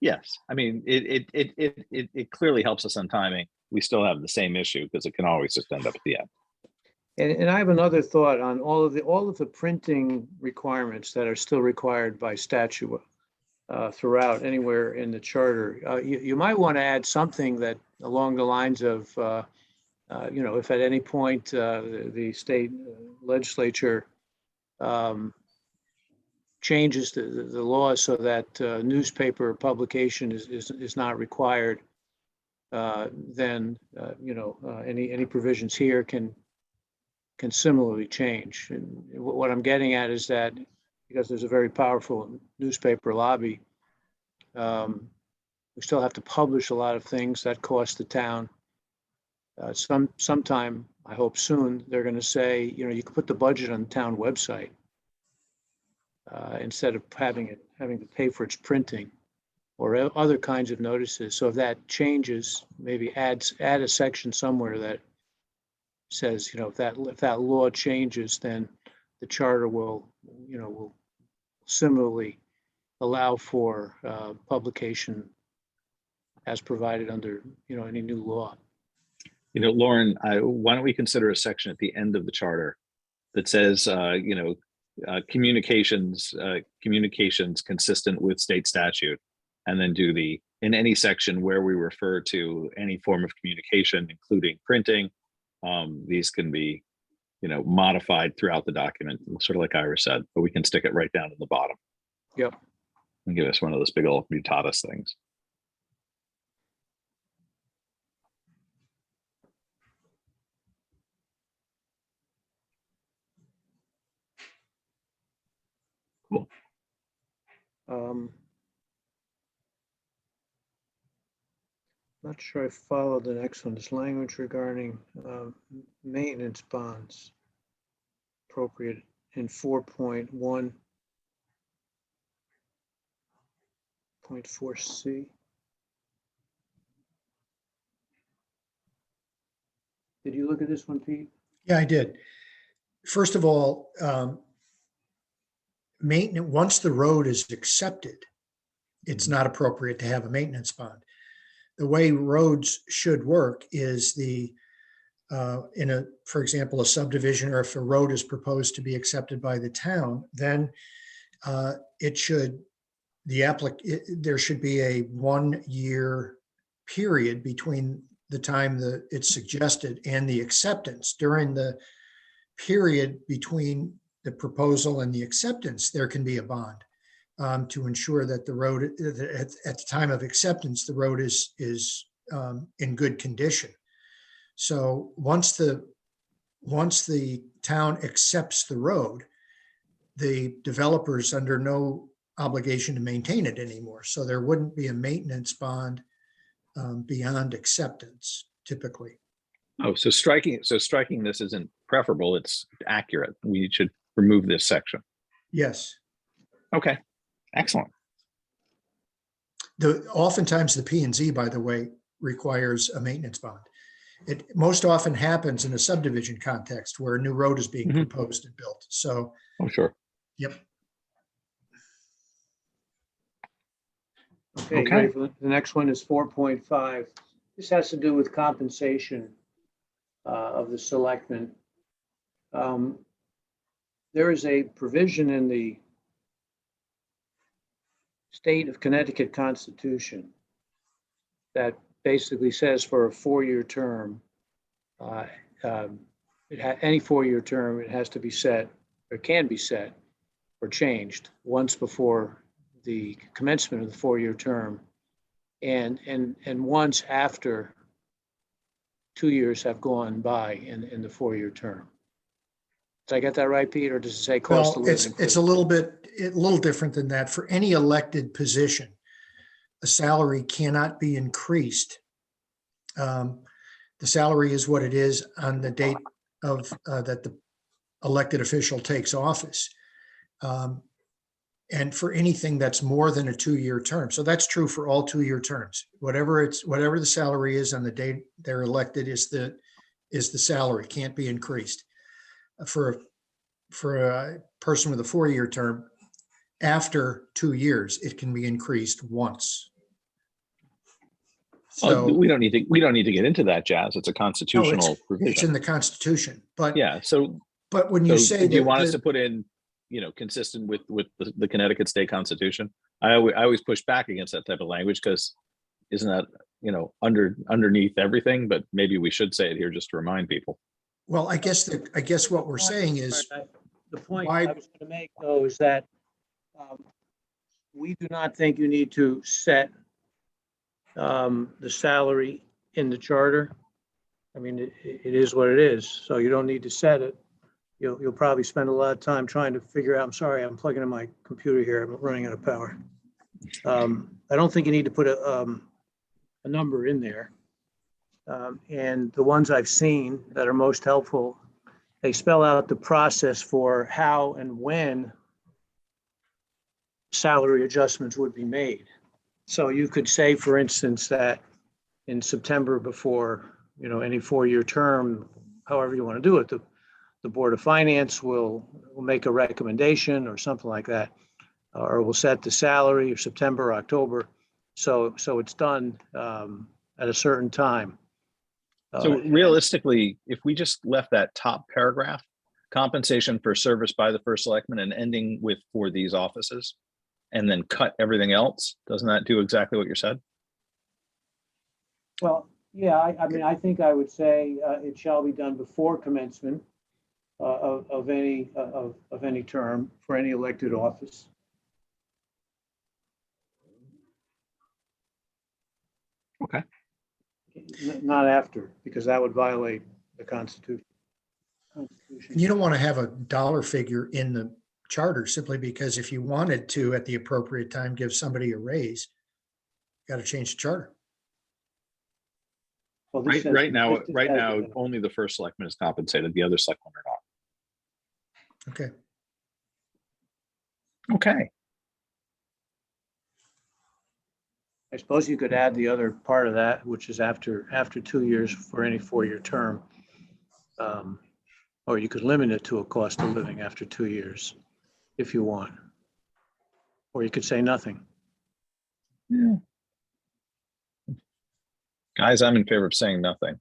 yes. I mean, it clearly helps us on timing. We still have the same issue because it can always just end up at the end. And I have another thought on all of the printing requirements that are still required by statute throughout anywhere in the charter. You might want to add something that along the lines of, if at any point the state legislature changes the law so that newspaper publication is not required, then any provisions here can similarly change. And what I'm getting at is that because there's a very powerful newspaper lobby, we still have to publish a lot of things that cost the town. Sometime, I hope soon, they're going to say, you can put the budget on the town website instead of having to pay for its printing. or other kinds of notices. So if that changes, maybe add a section somewhere that says, if that law changes, then the charter will similarly allow for publication as provided under, any new law. Lauren, why don't we consider a section at the end of the charter that says, communications consistent with state statute, and then do in any section where we refer to any form of communication, including printing, these can be, modified throughout the document, sort of like Ira said, but we can stick it right down at the bottom. Yep. And give us one of those big old mutatis things. Cool. Not sure I followed the next one. This language regarding maintenance bonds appropriate in 4.1.4C. Did you look at this one, Pete? Yeah, I did. First of all, maintenance, once the road is accepted, it's not appropriate to have a maintenance bond. The way roads should work is for example, a subdivision, or if a road is proposed to be accepted by the town, then there should be a 1-year period between the time that it's suggested and the acceptance. During the period between the proposal and the acceptance, there can be a bond to ensure that the road, at the time of acceptance, the road is in good condition. So once the town accepts the road, the developer's under no obligation to maintain it anymore. So there wouldn't be a maintenance bond beyond acceptance typically. Oh, so striking this isn't preferable, it's accurate. We should remove this section. Yes. Okay, excellent. Oftentimes the P&Z, by the way, requires a maintenance bond. It most often happens in a subdivision context where a new road is being proposed and built. So, oh, sure. Yep. Okay. Okay. Ready for the next one is 4.5. This has to do with compensation of the selectmen. There is a provision in the state of Connecticut Constitution that basically says for a 4-year term, any 4-year term, it has to be set, or can be set or changed once before the commencement of the 4-year term, and once after 2 years have gone by in the 4-year term. Did I get that right, Pete, or does it say cost of Well, living? it's a little different than that. For any elected position, a salary cannot be increased. The salary is what it is on the date of that the elected official takes office. And for anything that's more than a 2-year term. So that's true for all 2-year terms. Whatever the salary is on the date they're elected is the salary, can't be increased. For a person with a 4-year term, after 2 years, it can be increased once. So we don't need to get into that, Jazz. It's a constitutional provision. It's in the Constitution, but yeah. but when you say do you want us to put in, consistent with the Connecticut State Constitution? I always push back against that type of language because isn't that underneath everything? But maybe we should say it here just to remind people. Well, I guess what we're saying is the point I was going to make, though, is that we do not think you need to set the salary in the charter. I mean, it is what it is, so you don't need to set it. You'll probably spend a lot of time trying to figure out. I'm sorry, I'm plugging in my computer here. I'm running out of power. I don't think you need to put a number in there. And the ones I've seen that are most helpful, they spell out the process for how and when salary adjustments would be made. So you could say, for instance, that in September before, any 4-year term, however you want to do it, the Board of Finance will make a recommendation or something like that, or will set the salary or September, October. So it's done at a certain time. So realistically, if we just left that top paragraph, compensation for service by the first selectman and ending with for these offices, and then cut everything else, doesn't that do exactly what you said? Well, yeah, I mean, I think I would say it shall be done before commencement of any term for any elected office. Okay. Not after, because that would violate the Constitution. You don't want to have a dollar figure in the charter simply because if you wanted to, at the appropriate time, give somebody a raise, got to change the charter. Well, this says- Right now, this just right has now, the- only the first selectman is compensated. The other selectmen are not. Okay. Okay. I suppose you could add the other part of that, which is after 2 years for any 4-year term. Or you could limit it to a cost of living after 2 years if you want. Or you could say nothing. Yeah. Guys, I'm in favor of saying nothing.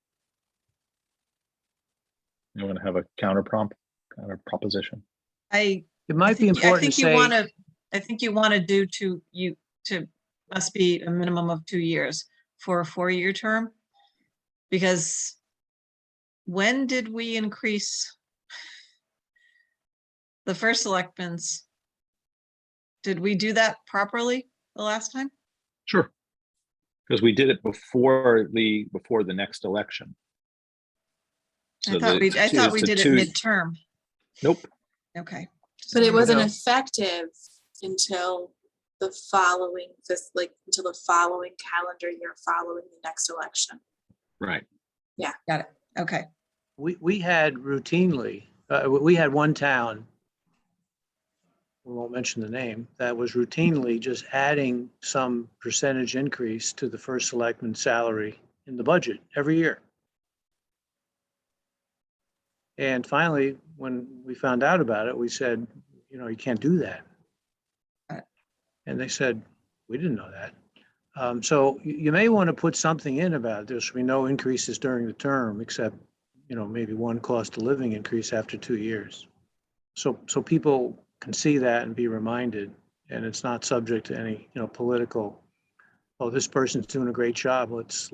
You want to have a counter proposition? I It might be I important think to you say, want to, I think you want to do must be a minimum of 2 years for a 4-year term. Because when did we increase the first selectmen's? Did we do that properly the last time? Sure. Because we did it before the next election. I thought we did it midterm. Nope. Okay. But it wasn't No. effective until the following, until the following calendar year following the next election. Right. Got it. Okay. we had routinely, we had one town, we won't mention the name, that was routinely just adding some percentage increase to the first selectman's salary in the budget every year. And finally, when we found out about it, we said, you can't do that. And they said, we didn't know that. So you may want to put something in about there should be no increases during the term, except, maybe one cost of living increase after 2 years. So people can see that and be reminded, and it's not subject to any, political, oh, this person's doing a great job. Let's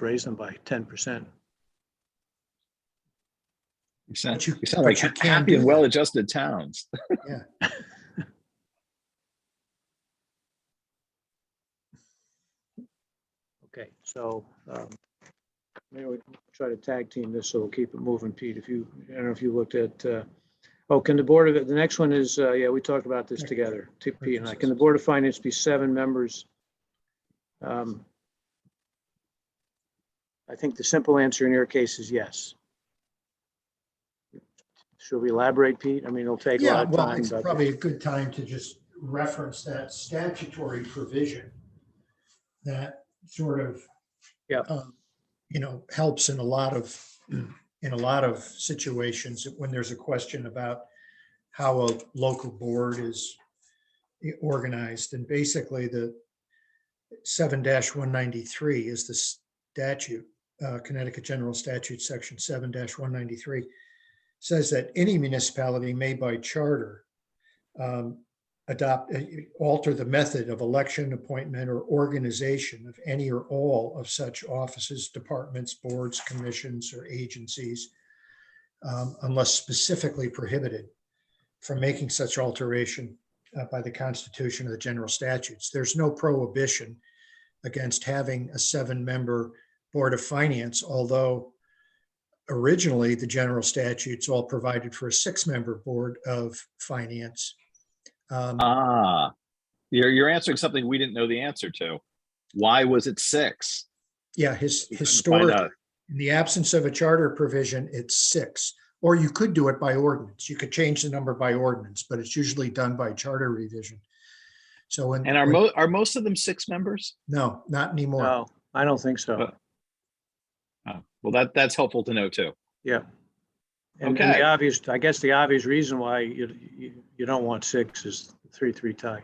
raise them by 10%. You sound But you like can happy do and that. well-adjusted towns. Yeah. Okay, so maybe we try to tag team this, so we'll keep it moving. Pete, I don't know if you looked at, can the Board of, the next one is, we talked about this together, Pete and I. Can the Board of Finance be 7 members? I think the simple answer in your case is yes. Should we elaborate, Pete? I mean, it'll take a lot Yeah, of well, time. it's but probably a good time to just reference that statutory provision that sort of, Yeah. helps in a lot of situations when there's a question about how a local board is organized. And basically the 7-193 is the statute, Connecticut General Statute, Section 7-193. Says that any municipality may by charter alter the method of election, appointment, or organization of any or all of such offices, departments, boards, commissions, or agencies, unless specifically prohibited from making such alteration by the Constitution or the general statutes. There's no prohibition against having a 7-member Board of Finance, although originally the general statutes all provided for a 6-member Board of Finance. You're answering something we didn't know the answer to. Why was it 6? Yeah, historically, in the absence of a charter provision, it's 6. Or you could do it by ordinance. You could change the number by ordinance, but it's usually done by charter revision. So when, And are most of them 6 members? no, not anymore. No, I don't think so. Well, that's helpful to know too. Yeah. And Okay. the obvious, I guess the obvious reason why you don't want 6 is 3-3 tie.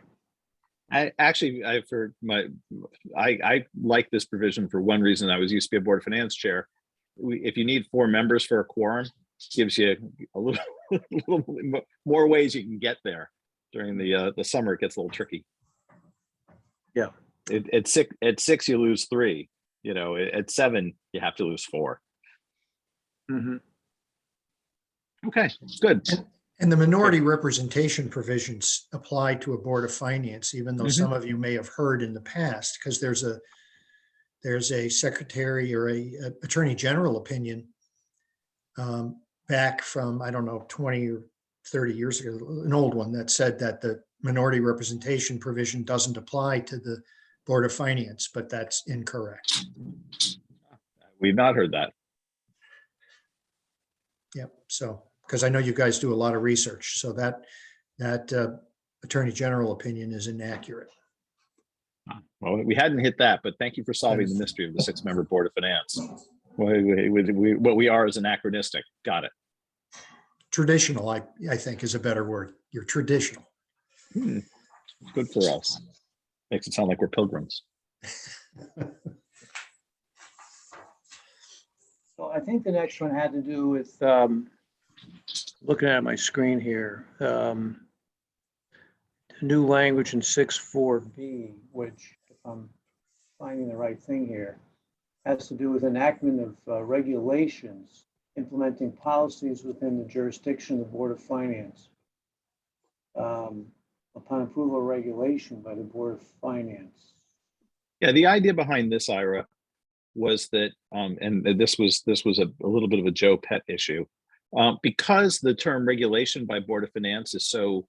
I like this provision for one reason. I used to be a Board of Finance chair. If you need 4 members for a quorum, gives you a little, little more ways you can get there. During the summer, it gets a little tricky. Yeah. At 6 you lose 3. You know, at 7 you have to lose 4. Mhm. Okay, good. And the minority representation provisions apply to a Board of Finance, even though some of you may have heard in the past, because there's a secretary or a attorney general opinion back from, I don't know, 20 or 30 years ago, an old one that said that the minority representation provision doesn't apply to the Board of Finance, but that's incorrect. We've not heard that. Yep. So, because I know you guys do a lot of research, so that attorney general opinion is inaccurate. Well, we hadn't hit that, but thank you for solving the mystery of the 6-member Board of Finance. What we are is anachronistic. Got it. Traditional, I think, is a better word. You're traditional. Good for us. Makes it sound like we're pilgrims. So I think the next one had to do with, looking at my screen here, new language in 6.4b, which, if I'm finding the right thing here, has to do with enactment of regulations implementing policies within the jurisdiction of the Board of Finance. Upon approval of regulation by the Board of Finance. Yeah, the idea behind this, Ira, was that, and this was a little bit of a Joe pet issue, because the term regulation by Board of Finance is so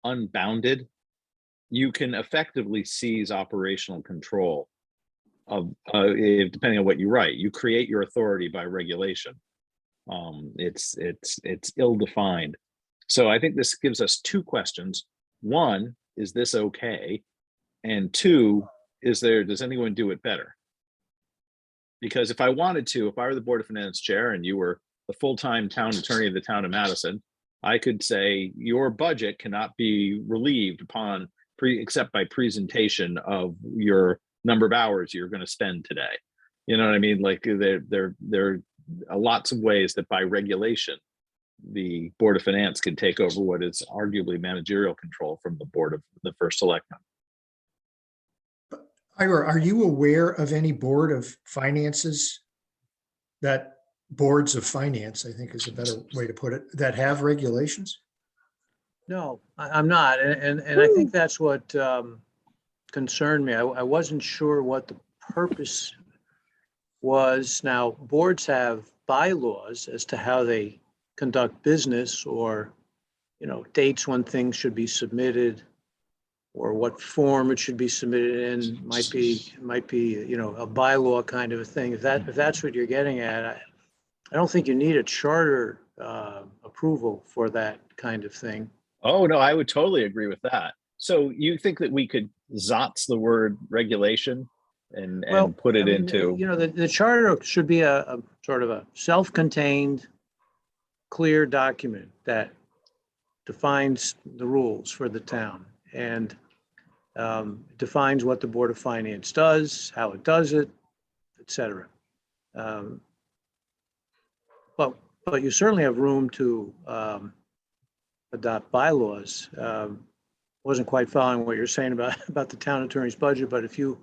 unbounded, you can effectively seize operational control of, depending on what you write. You create your authority by regulation. It's ill-defined. So I think this gives us 2 questions. 1, is this okay? And 2, does anyone do it better? Because if I wanted to, if I were the Board of Finance chair and you were the full-time town attorney of the town of Madison, I could say your budget cannot be relieved upon except by presentation of your number of hours you're going to spend today. You know what I mean? Like there are lots of ways that by regulation, the Board of Finance can take over what is arguably managerial control from the Board of the First Selectman. Ira, are you aware of any Board of Finances boards of finance, I think is a better way to put it, that have regulations? No, I'm not. And I think that's what concerned me. I wasn't sure what the purpose was. Now, boards have bylaws as to how they conduct business, or, dates when things should be submitted, or what form it should be submitted in. Might be, a bylaw kind of a thing. If that's what you're getting at, I don't think you need a charter approval for that kind of thing. Oh, no, I would totally agree with that. So you think that we could ZOTS the word regulation and put it into? The charter should be a sort of a self-contained, clear document that defines the rules for the town and defines what the Board of Finance does, how it does it, et cetera. But you certainly have room to adopt bylaws. Wasn't quite following what you're saying about the town attorney's budget, but if you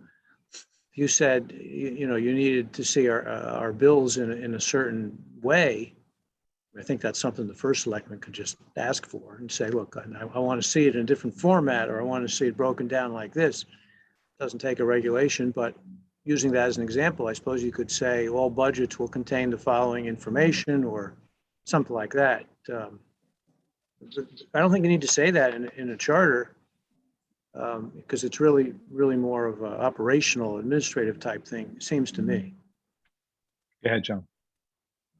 said you needed to see our bills in a certain way, I think that's something the first selectman could just ask for and say, look, I want to see it in a different format, or I want to see it broken down like this. Doesn't take a regulation, but using that as an example, I suppose you could say all budgets will contain the following information, or something like that. I don't think you need to say that in a charter, because it's really more of an operational, administrative type thing, it seems to me. Go ahead, John.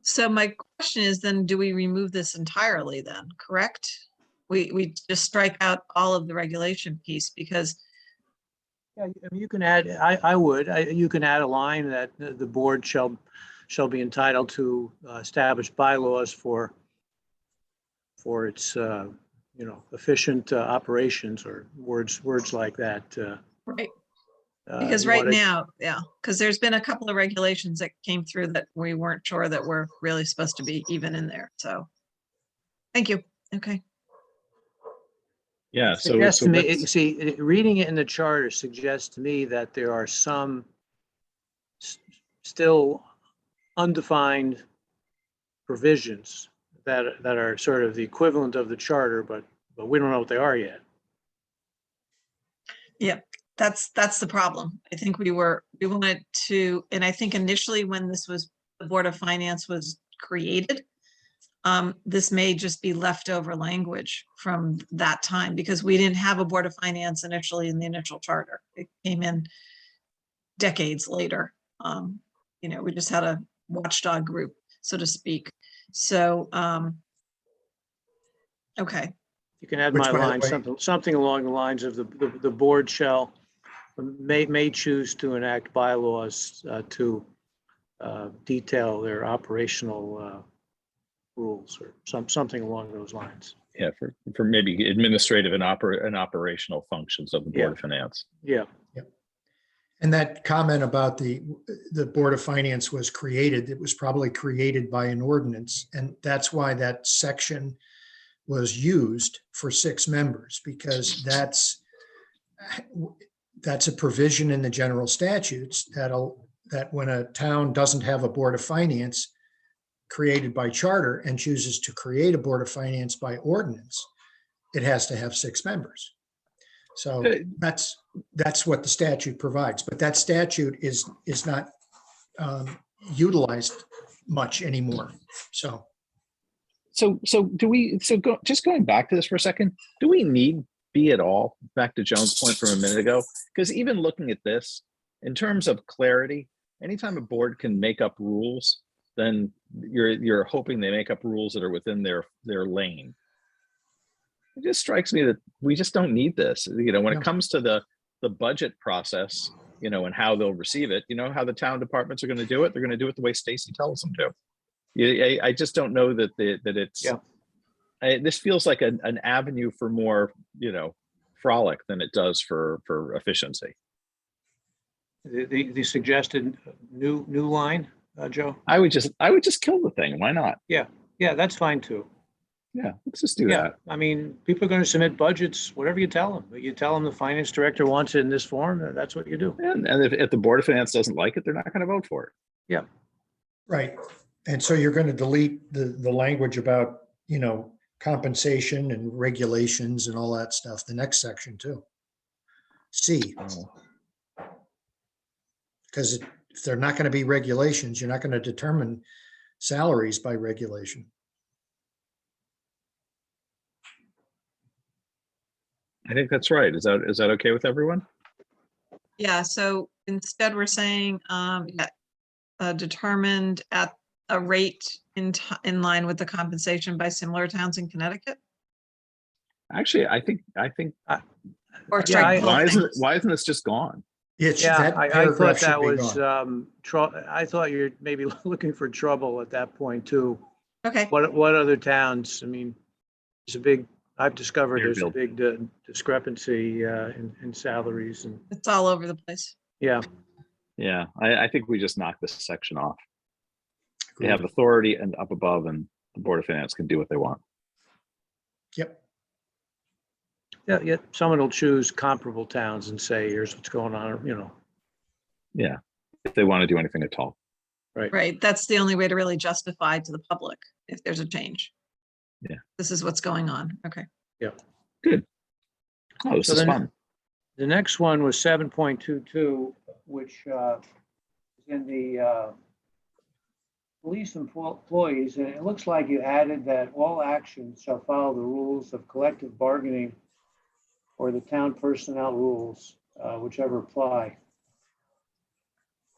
So my question is then, do we remove this entirely then, correct? We just strike out all of the regulation piece, because Yeah, I mean, you can add, you can add a line that the board shall be entitled to establish bylaws for its, efficient operations, or words like that. Right. Because you right wanna- now, yeah, because there's been a couple of regulations that came through that we weren't sure that were really supposed to be even in there. So thank you. Okay. Yeah, It so, suggests so to me, let's- see, reading it in the charter suggests to me that there are some still undefined provisions that are sort of the equivalent of the charter, but we don't know what they are yet. That's the problem. I think we wanted to, and I think initially when the Board of Finance was created, this may just be leftover language from that time, because we didn't have a Board of Finance initially in the initial charter. It came in decades later. We just had a watchdog group, so to speak. So, okay. You can add Which, my by the line, way- something along the lines of the board may choose to enact bylaws to detail their operational rules, or something along those lines. yeah, for maybe administrative and operational functions of the Board Yeah. of Finance. Yeah, And that comment about the Board of Finance was created, it was probably created by an ordinance. And that's why that section was used for 6 members, because that's a provision in the general statutes that when a town doesn't have a Board of Finance created by charter and chooses to create a Board of Finance by ordinance, it has to have 6 members. So that's what the statute provides, but that statute is not utilized much anymore. So Just going back to this for a second, do we need B at all? Back to Joan's point from a minute ago, because even looking at this, in terms of clarity, anytime a board can make up rules, then you're hoping they make up rules that are within their lane. It just strikes me that we just don't need this. When No. it comes to the budget process, and how they'll receive it, how the town departments are going to do it. They're going to do it the way Stacy tells them to. I just don't know that it's. Yeah. This feels like an avenue for more, frolic than it does for efficiency. the suggested new line, Joe. I would just kill the thing. Why not? Yeah, that's fine too. Yeah, let's just do Yeah, that. I mean, people are going to submit budgets, whatever you tell them. You tell them the finance director wants it in this form, that's what you do. And if the Board of Finance doesn't like it, they're not going to vote for it. right. And so you're going to delete the language about, compensation and regulations and all that stuff, the next section too. C, because if they're not going to be regulations, you're not going to determine salaries by regulation. I think that's right. Is that okay with everyone? Yeah, so instead we're saying, determined at a rate in line with the compensation by similar towns in Connecticut? Actually, I think. Or Yeah, strike both things? Why isn't this just gone? That I thought paragraph that should be was, gone. I thought you're maybe looking for trouble at that point too. Okay, What other towns? I mean, I've discovered there's a Fairfield. big discrepancy in salaries, and it's all over the place. yeah. Yeah, I think we just knock this section off. They have authority and up above, and the Board of Finance can do what they want. Yep. Yeah, someone will choose comparable towns and say, here's what's going on, Yeah, if they want to do anything at all. Right, that's the only way to really justify to the public if there's a change. Yeah. This is what's going on. Okay. Oh, this So is then- fun. The next one was 7.22, which is in the police employees, and it looks like you added that all actions shall follow the rules of collective bargaining or the town personnel rules, whichever apply.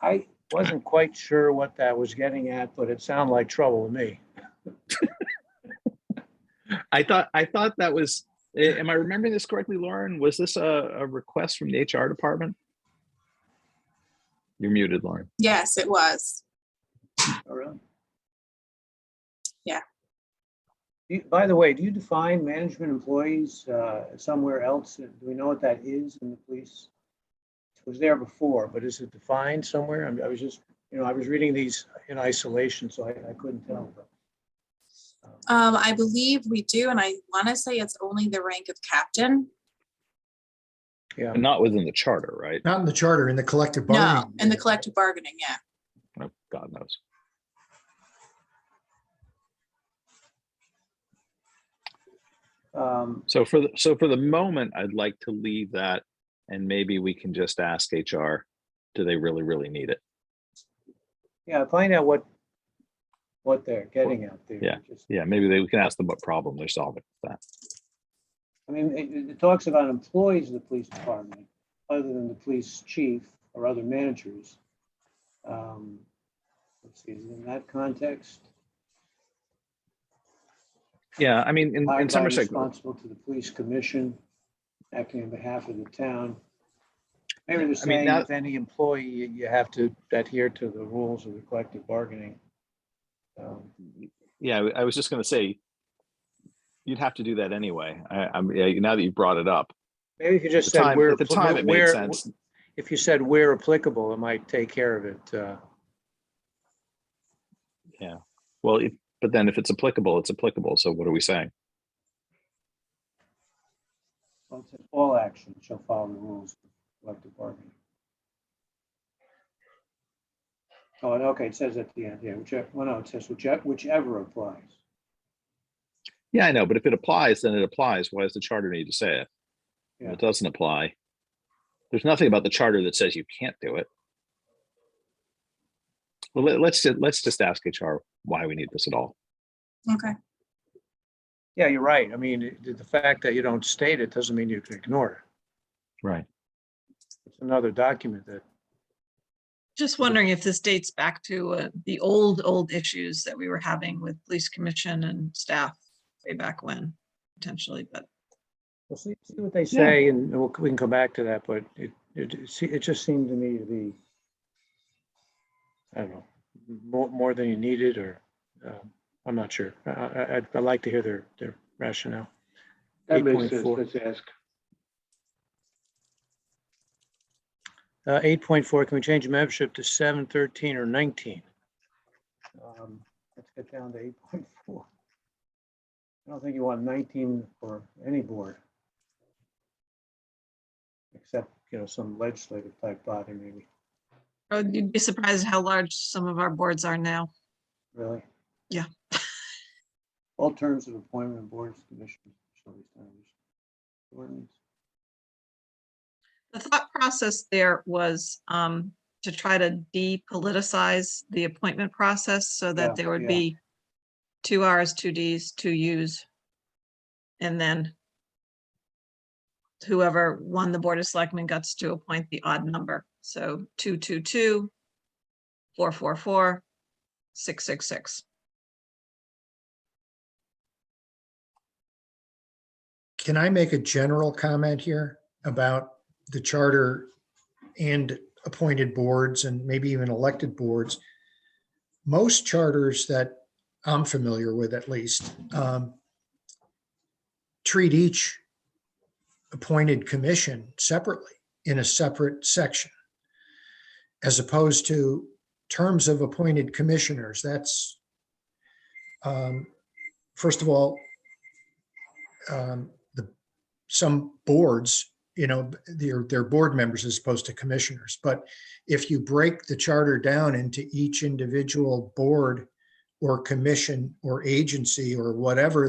I wasn't quite sure what that was getting at, but it sounded like trouble to me. I thought that was. Am I remembering this correctly, Lauren? Was this a request from the HR department? You're muted, Lauren. Yes, it was. Oh, really? Yeah. By the way, do you define management employees somewhere else? Do we know what that is in the police? It was there before, but is it defined somewhere? I was just, I was reading these in isolation, so I couldn't tell. But, I believe we do, and I want to say it's only the rank of captain. yeah. And not within the charter, right? Not in the charter, in the collective No, bargaining. in the collective bargaining, yeah. Oh, God knows. So for the moment, I'd like to leave that, and maybe we can just ask HR, do they really, really need it? Yeah, find out what they're getting at there. Yeah. Just, Yeah, maybe we can ask them what problem they're solving with that. I mean, it talks about employees of the police department, other than the police chief or other managers. Let's see, in that context, Yeah, I mean, in hired by Somerset, responsible to the police commission, acting on behalf of the town. Maybe they're I mean, saying now- with any employee, you have to adhere to the rules of the collective bargaining. yeah, I was just going to say, you'd have to do that anyway. Yeah, now that you brought it up, Maybe if you just At the said time- where, at the time it made where- sense. If you said where applicable, it might take care of it. Yeah. Well, but then if it's applicable, it's applicable. So what are we saying? Well, it says all action shall follow the rules of collective bargaining. Oh, and okay, it says at the end, yeah, whichever, well, no, it says whichever applies. Yeah, I know, but if it applies, then it applies. Why does the charter need to say it? If Yeah. it doesn't apply, there's nothing about the charter that says you can't do it. Well, let's just ask HR why we need this at all. Okay. Yeah, you're right. I mean, the fact that you don't state it doesn't mean you can ignore it. Right. It's another document that, Just wondering if this dates back to the old issues that we were having with police commission and staff way back when, potentially, but we'll see what they say, and we can come back to that, but it just seemed to me to be, I don't know, more than you needed, or I'm not sure. I'd like to hear their rationale. That makes sense. 8.4. Let's ask. 8.4, can we change membership to 7, 13, or 19? Let's get down to 8.4. I don't think you want 19 for any board, except, some legislative type body, maybe. oh, you'd be surprised how large some of our boards are now. Really? Yeah. All terms of appointment of boards, commissions shall be established. Ordinance. The thought process there was to try to depoliticize the appointment process so Yeah, that there would yeah. be 2 Rs, 2 Ds, 2 Us. And then whoever won the Board of Selectmen gets to appoint the odd number. So 222, 444, 666. Can I make a general comment here about the charter and appointed boards and maybe even elected boards? Most charters that I'm familiar with, at least, treat each appointed commission separately in a separate section, as opposed to terms of appointed commissioners. That's, first of all, some boards, they're board members as opposed to commissioners. But if you break the charter down into each individual board or commission or agency or whatever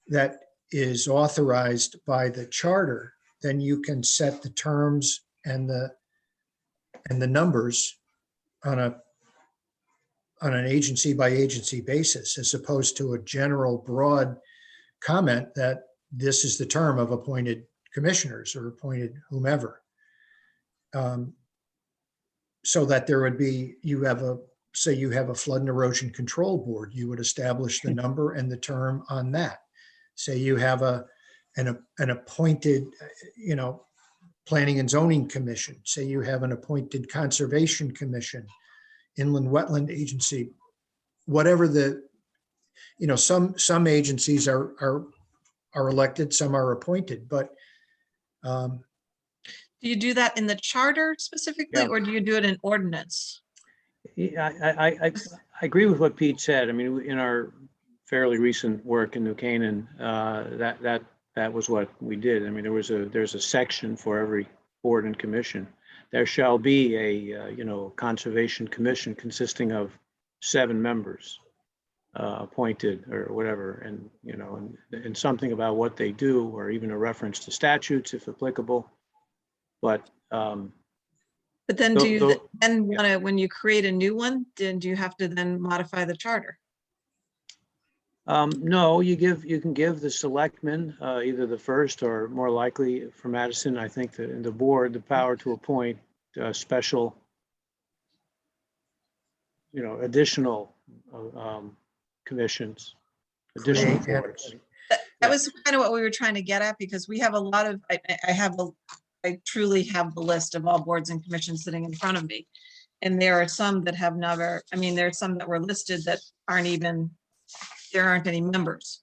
that is authorized by the charter, then you can set the terms and the numbers on an agency by agency basis, as opposed to a general broad comment that this is the term of appointed commissioners or appointed whomever. So that there would be, say you have a flood and erosion control board, you would establish the number and the term on that. Say you have an appointed, Planning and Zoning Commission, say you have an appointed Conservation Commission, Inland Wetland Agency, whatever the, some agencies are elected, some are appointed, but Do you do that in the charter specifically, Yeah. or do you do it in ordinance? Yeah, I agree with what Pete said. I mean, in our fairly recent work in New Canaan, that was what we did. I mean, there's a section for every board and commission. There shall be a conservation commission consisting of 7 members appointed or whatever, and and something about what they do, or even a reference to statutes if applicable. But But then do you Though- then want to, when you create a new one, then do you have to then modify the charter? no, you can give the selectmen, either the first or more likely for Madison, I think the board, the power to appoint special, additional commissions, additional Create- boards. That Yeah. was kind of what we were trying to get at, because we have a lot of, I truly have the list of all boards and commissions sitting in front of me. And there are some that have never, there are some that were listed that there aren't any members.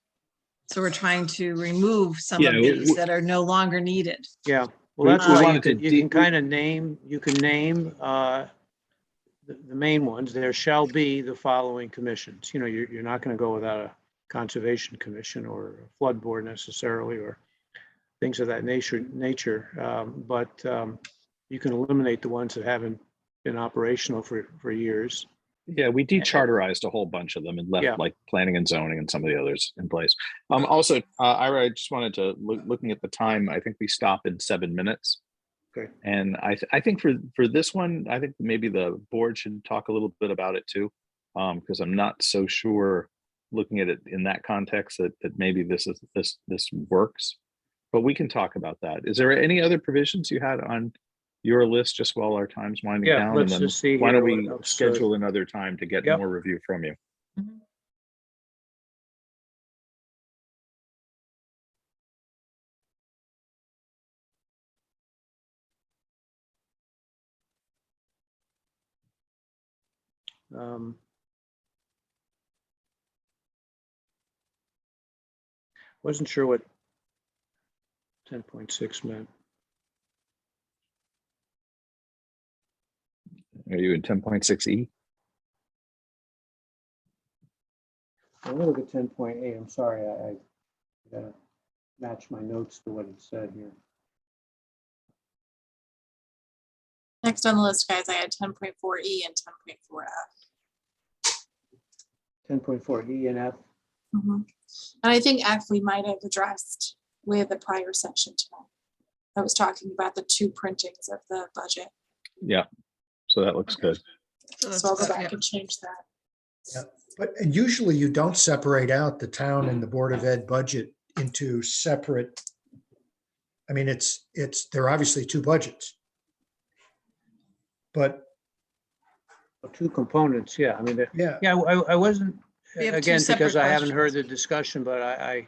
So we're trying to remove some of Yeah, these that are no longer needed. Yeah, We- well, that's we why wanted to you can kind of name, the main ones. There shall be the following commissions. You're not going to go without a conservation commission or a flood board necessarily, or things of that nature. But you can eliminate the ones that haven't been operational for years. Yeah, we decharterized a whole bunch of them and left Yeah. like planning and zoning and some of the others in place. Also, Ira, I just wanted to looking at the time. I think we stop in 7 minutes. Okay. And I think for this one, I think maybe the board should talk a little bit about it too, because I'm not so sure, looking at it in that context, that maybe this works. But we can talk about that. Is there any other provisions you had on your list just while our time's winding Yeah, down? let's And then just see why here don't what we else, schedule another time to get Yep. more review from you? Wasn't sure what 10.6 meant. Are you in 10.6E? I'm gonna look at 10.8. I'm sorry, I gotta match my notes to what it said here. Next on the list, guys, I had 10.4E and 10.4F. 10.4 E and F. And I think F we might have addressed with the prior section tonight. I was talking about the 2 printings of the budget. Yeah, so that looks good. So So I'll go that's- back and change that. But usually you don't separate out the town and the Board of Ed budget into separate. They're obviously 2 budgets. But 2 components, yeah. yeah, I wasn't, We have 2 again, because separate I haven't heard the questions. discussion, but I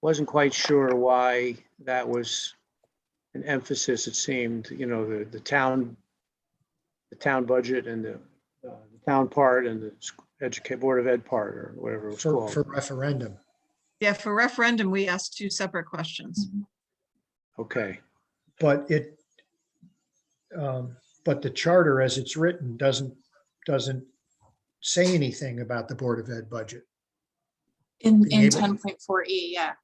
wasn't quite sure why that was an emphasis. It seemed, the town budget and the town part and the Board of Ed part, or whatever it was for called. referendum. Yeah, for referendum, we asked 2 separate questions. Okay, But but the charter as it's written doesn't say anything about the Board of Ed budget. In Being able- 10.4E, yeah.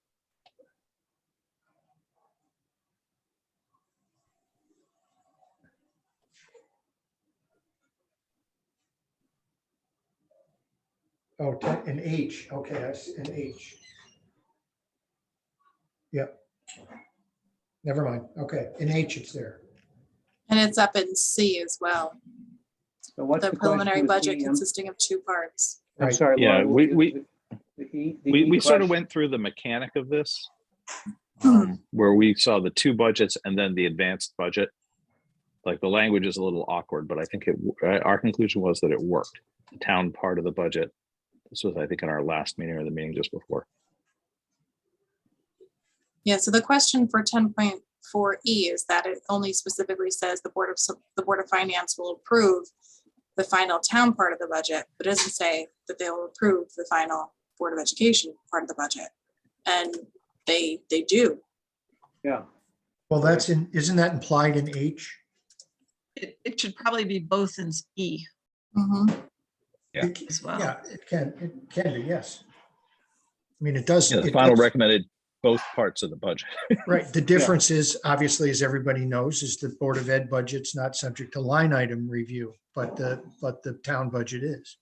Oh, an H, okay, I see an H. Yep. Never mind, okay, in H it's there. And it's up in C as well. so what's The the preliminary question with budget E? consisting of 2 parts. I'm Right. sorry. Yeah, Laura, we the E sort of question. went through the mechanic of this, where we saw the 2 budgets and then the advanced budget. Like the language is a little awkward, but I think our conclusion was that it worked. The town part of the budget. This was, I think, in our last meeting or the meeting just before. Yeah, so the question for 10.4 for E is that it only specifically says the Board of Finance will approve the final town part of the budget, but it doesn't say that they will approve the final Board of Education part of the budget. And they do. Yeah. Well, isn't that implied in H? It should probably be both in E Mhm. Yeah. as well. Yeah, it can be, yes. I mean, it does. Yeah, the it final does- recommended both parts of the budget. Right. The difference is, obviously, as everybody knows, is the Board of Ed budget's not subject to line item review, but the town budget is.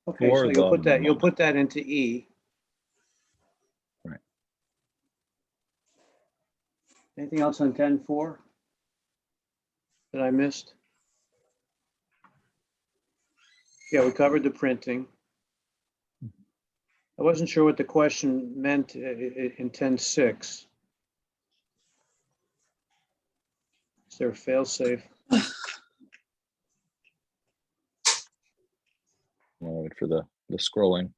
Okay, Or so the- you'll put that into E. Right. Anything else on 10.4 that I missed? Yeah, we covered the printing. I wasn't sure what the question meant in 10.6. Is there a fail-safe? Wait for the scrolling.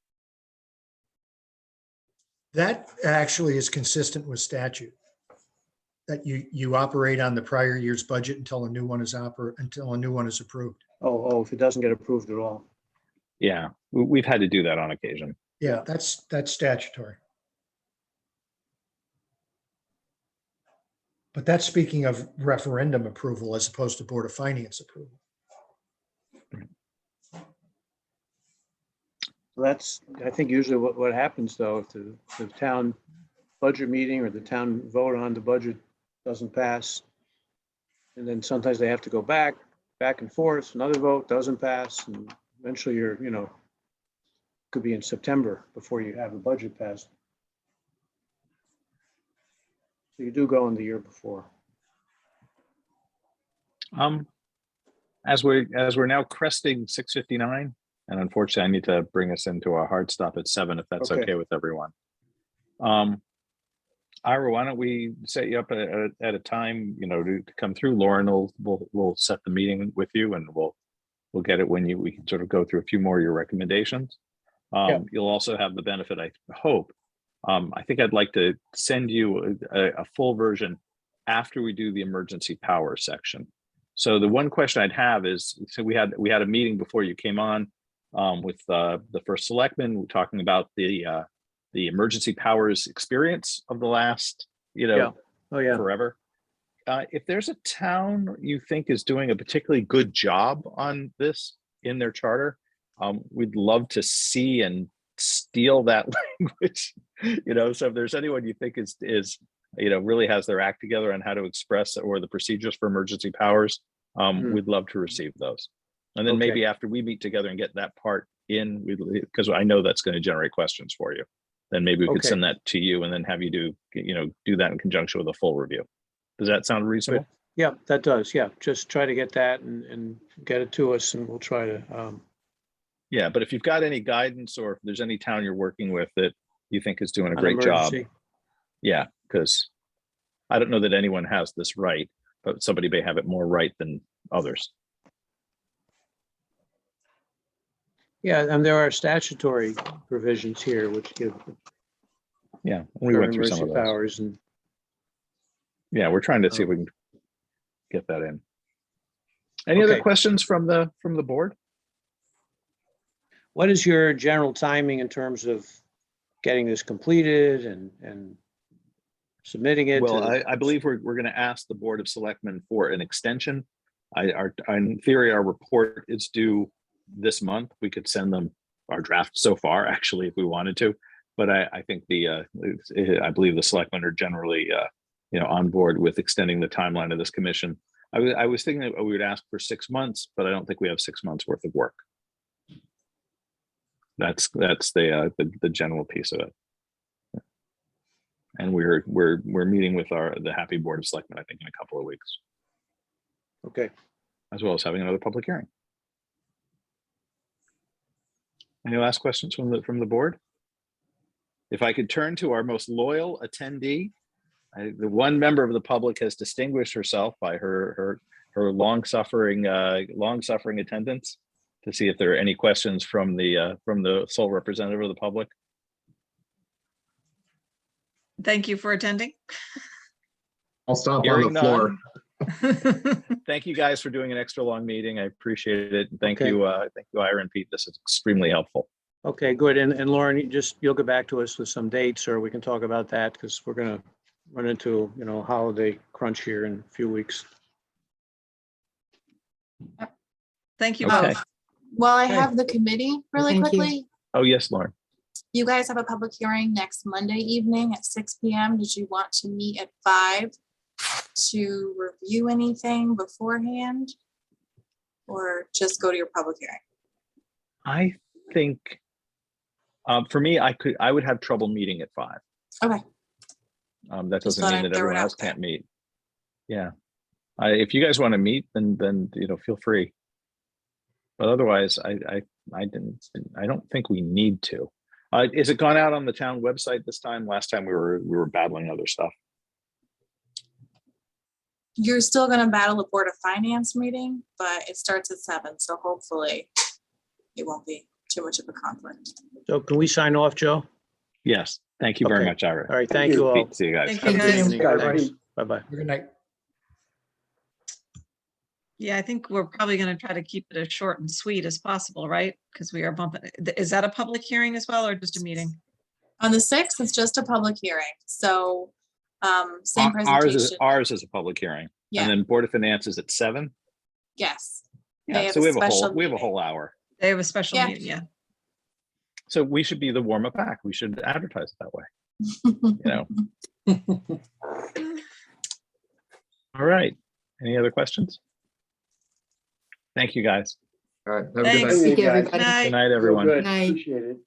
That actually is consistent with statute. That you operate on the prior year's budget until a new one is approved. Oh, if it doesn't get approved at all. Yeah, we've had to do that on occasion. Yeah, that's statutory. But that's speaking of referendum approval as opposed to Board of Finance approval. That's, I think usually what happens though, if the town budget meeting or the town vote on the budget doesn't pass. And then sometimes they have to go back and forth, another vote doesn't pass, and eventually could be in September before you have a budget passed. So you do go in the year before. As we're now cresting 6:59, and unfortunately I need to bring us into a hard stop at 7 if that's Okay. okay with everyone. Ira, why don't we set you up at a time, to come through. Lauren will set the meeting with you, and we'll get it when we can sort of go through a few more of your recommendations. Yeah. You'll also have the benefit, I hope. I think I'd like to send you a full version after we do the emergency power section. So the one question I'd have is, so we had a meeting before you came on with the first selectman talking about the emergency powers experience of the last, Yeah. Oh, yeah. forever. If there's a town you think is doing a particularly good job on this in their charter, we'd love to see and steal that language. So if there's anyone you think is really has their act together on how to express or the procedures for emergency powers, we'd love to receive those. And then Okay. maybe after we meet together and get that part in, because I know that's going to generate questions for you, then maybe we could Okay. send that to you and then have you do that in conjunction with a full review. Does that sound reasonable? Yeah, that does. Yeah, just try to get that and get it to us, and we'll try to. Yeah, but if you've got any guidance or if there's any town you're working with that you think is doing a on great job, emergency. yeah, because I don't know that anyone has this right, but somebody may have it more right than others. Yeah, and there are statutory provisions here which give Yeah, we went through some emergency of those. powers, and Yeah, we're trying to see if we can get that in. Any other Okay. questions from the board? what is your general timing in terms of getting this completed and submitting it? Well, to- I believe we're going to ask the Board of Selectmen for an extension. In theory, our report is due this month. We could send them our draft so far, actually, if we wanted to. But I think I believe the selectmen are generally, on board with extending the timeline of this commission. I was thinking that we would ask for 6 months, but I don't think we have 6 months worth of work. That's the general piece of it. And we're meeting with the happy Board of Selectmen, I think, in a couple of weeks, Okay, as well as having another public hearing. Any last questions from the board? If I could turn to our most loyal attendee, the one member of the public has distinguished herself by her long-suffering attendance, to see if there are any questions from the sole representative of the public. Thank you for attending. I'll stomp on Hearing the floor. none, thank you guys for doing an extra long meeting. I appreciate it. Thank Okay. you, Ira and Pete. This is extremely helpful. Okay, good. And Lauren, you'll get back to us with some dates, or we can talk about that because we're gonna run into, holiday crunch here in a few weeks. Thank you Okay. both. Well, I Okay. have the committee really Thank you. quickly. Oh, yes, Lauren. You guys have a public hearing next Monday evening at 6 PM. Did you want to meet at 5 to review anything beforehand? Or just go to your public hearing? I think, for me, I would have trouble meeting at 5. Okay. That Just doesn't thought mean I'd that throw it everyone out else there. can't meet. Yeah. If you guys want to meet, then feel free. But otherwise, I don't think we need to. Is it gone out on the town website this time? Last time we were battling other stuff. You're still gonna battle the Board of Finance meeting, but it starts at 7, so hopefully it won't be too much of a conflict. So can we sign off, Joe? Yes. Thank you very Okay. much, Ira. All right, thank you all. Pete, see you guys. Thank you, Have a good guys. evening. Guys, Thanks. right. Bye-bye. Good night. Yeah, I think we're probably going to try to keep it as short and sweet as possible, right? Because we are bumping. Is that a public hearing as well, or just a meeting? On the 6th, it's just a public hearing, so same presentation. Ours is a public hearing. Yeah. And then Board of Finance is at 7. Yes. They Yeah, have so a we have a special whole meeting. hour. They have a special Yeah. meeting, yeah. So we should be the warm-up act. We should advertise it that way. All right. Any other questions? Thank you, guys. All right. Have a good Thanks. night. Thank you, guys. everybody. Night. Good night, Real everyone. good. Night. Appreciate it.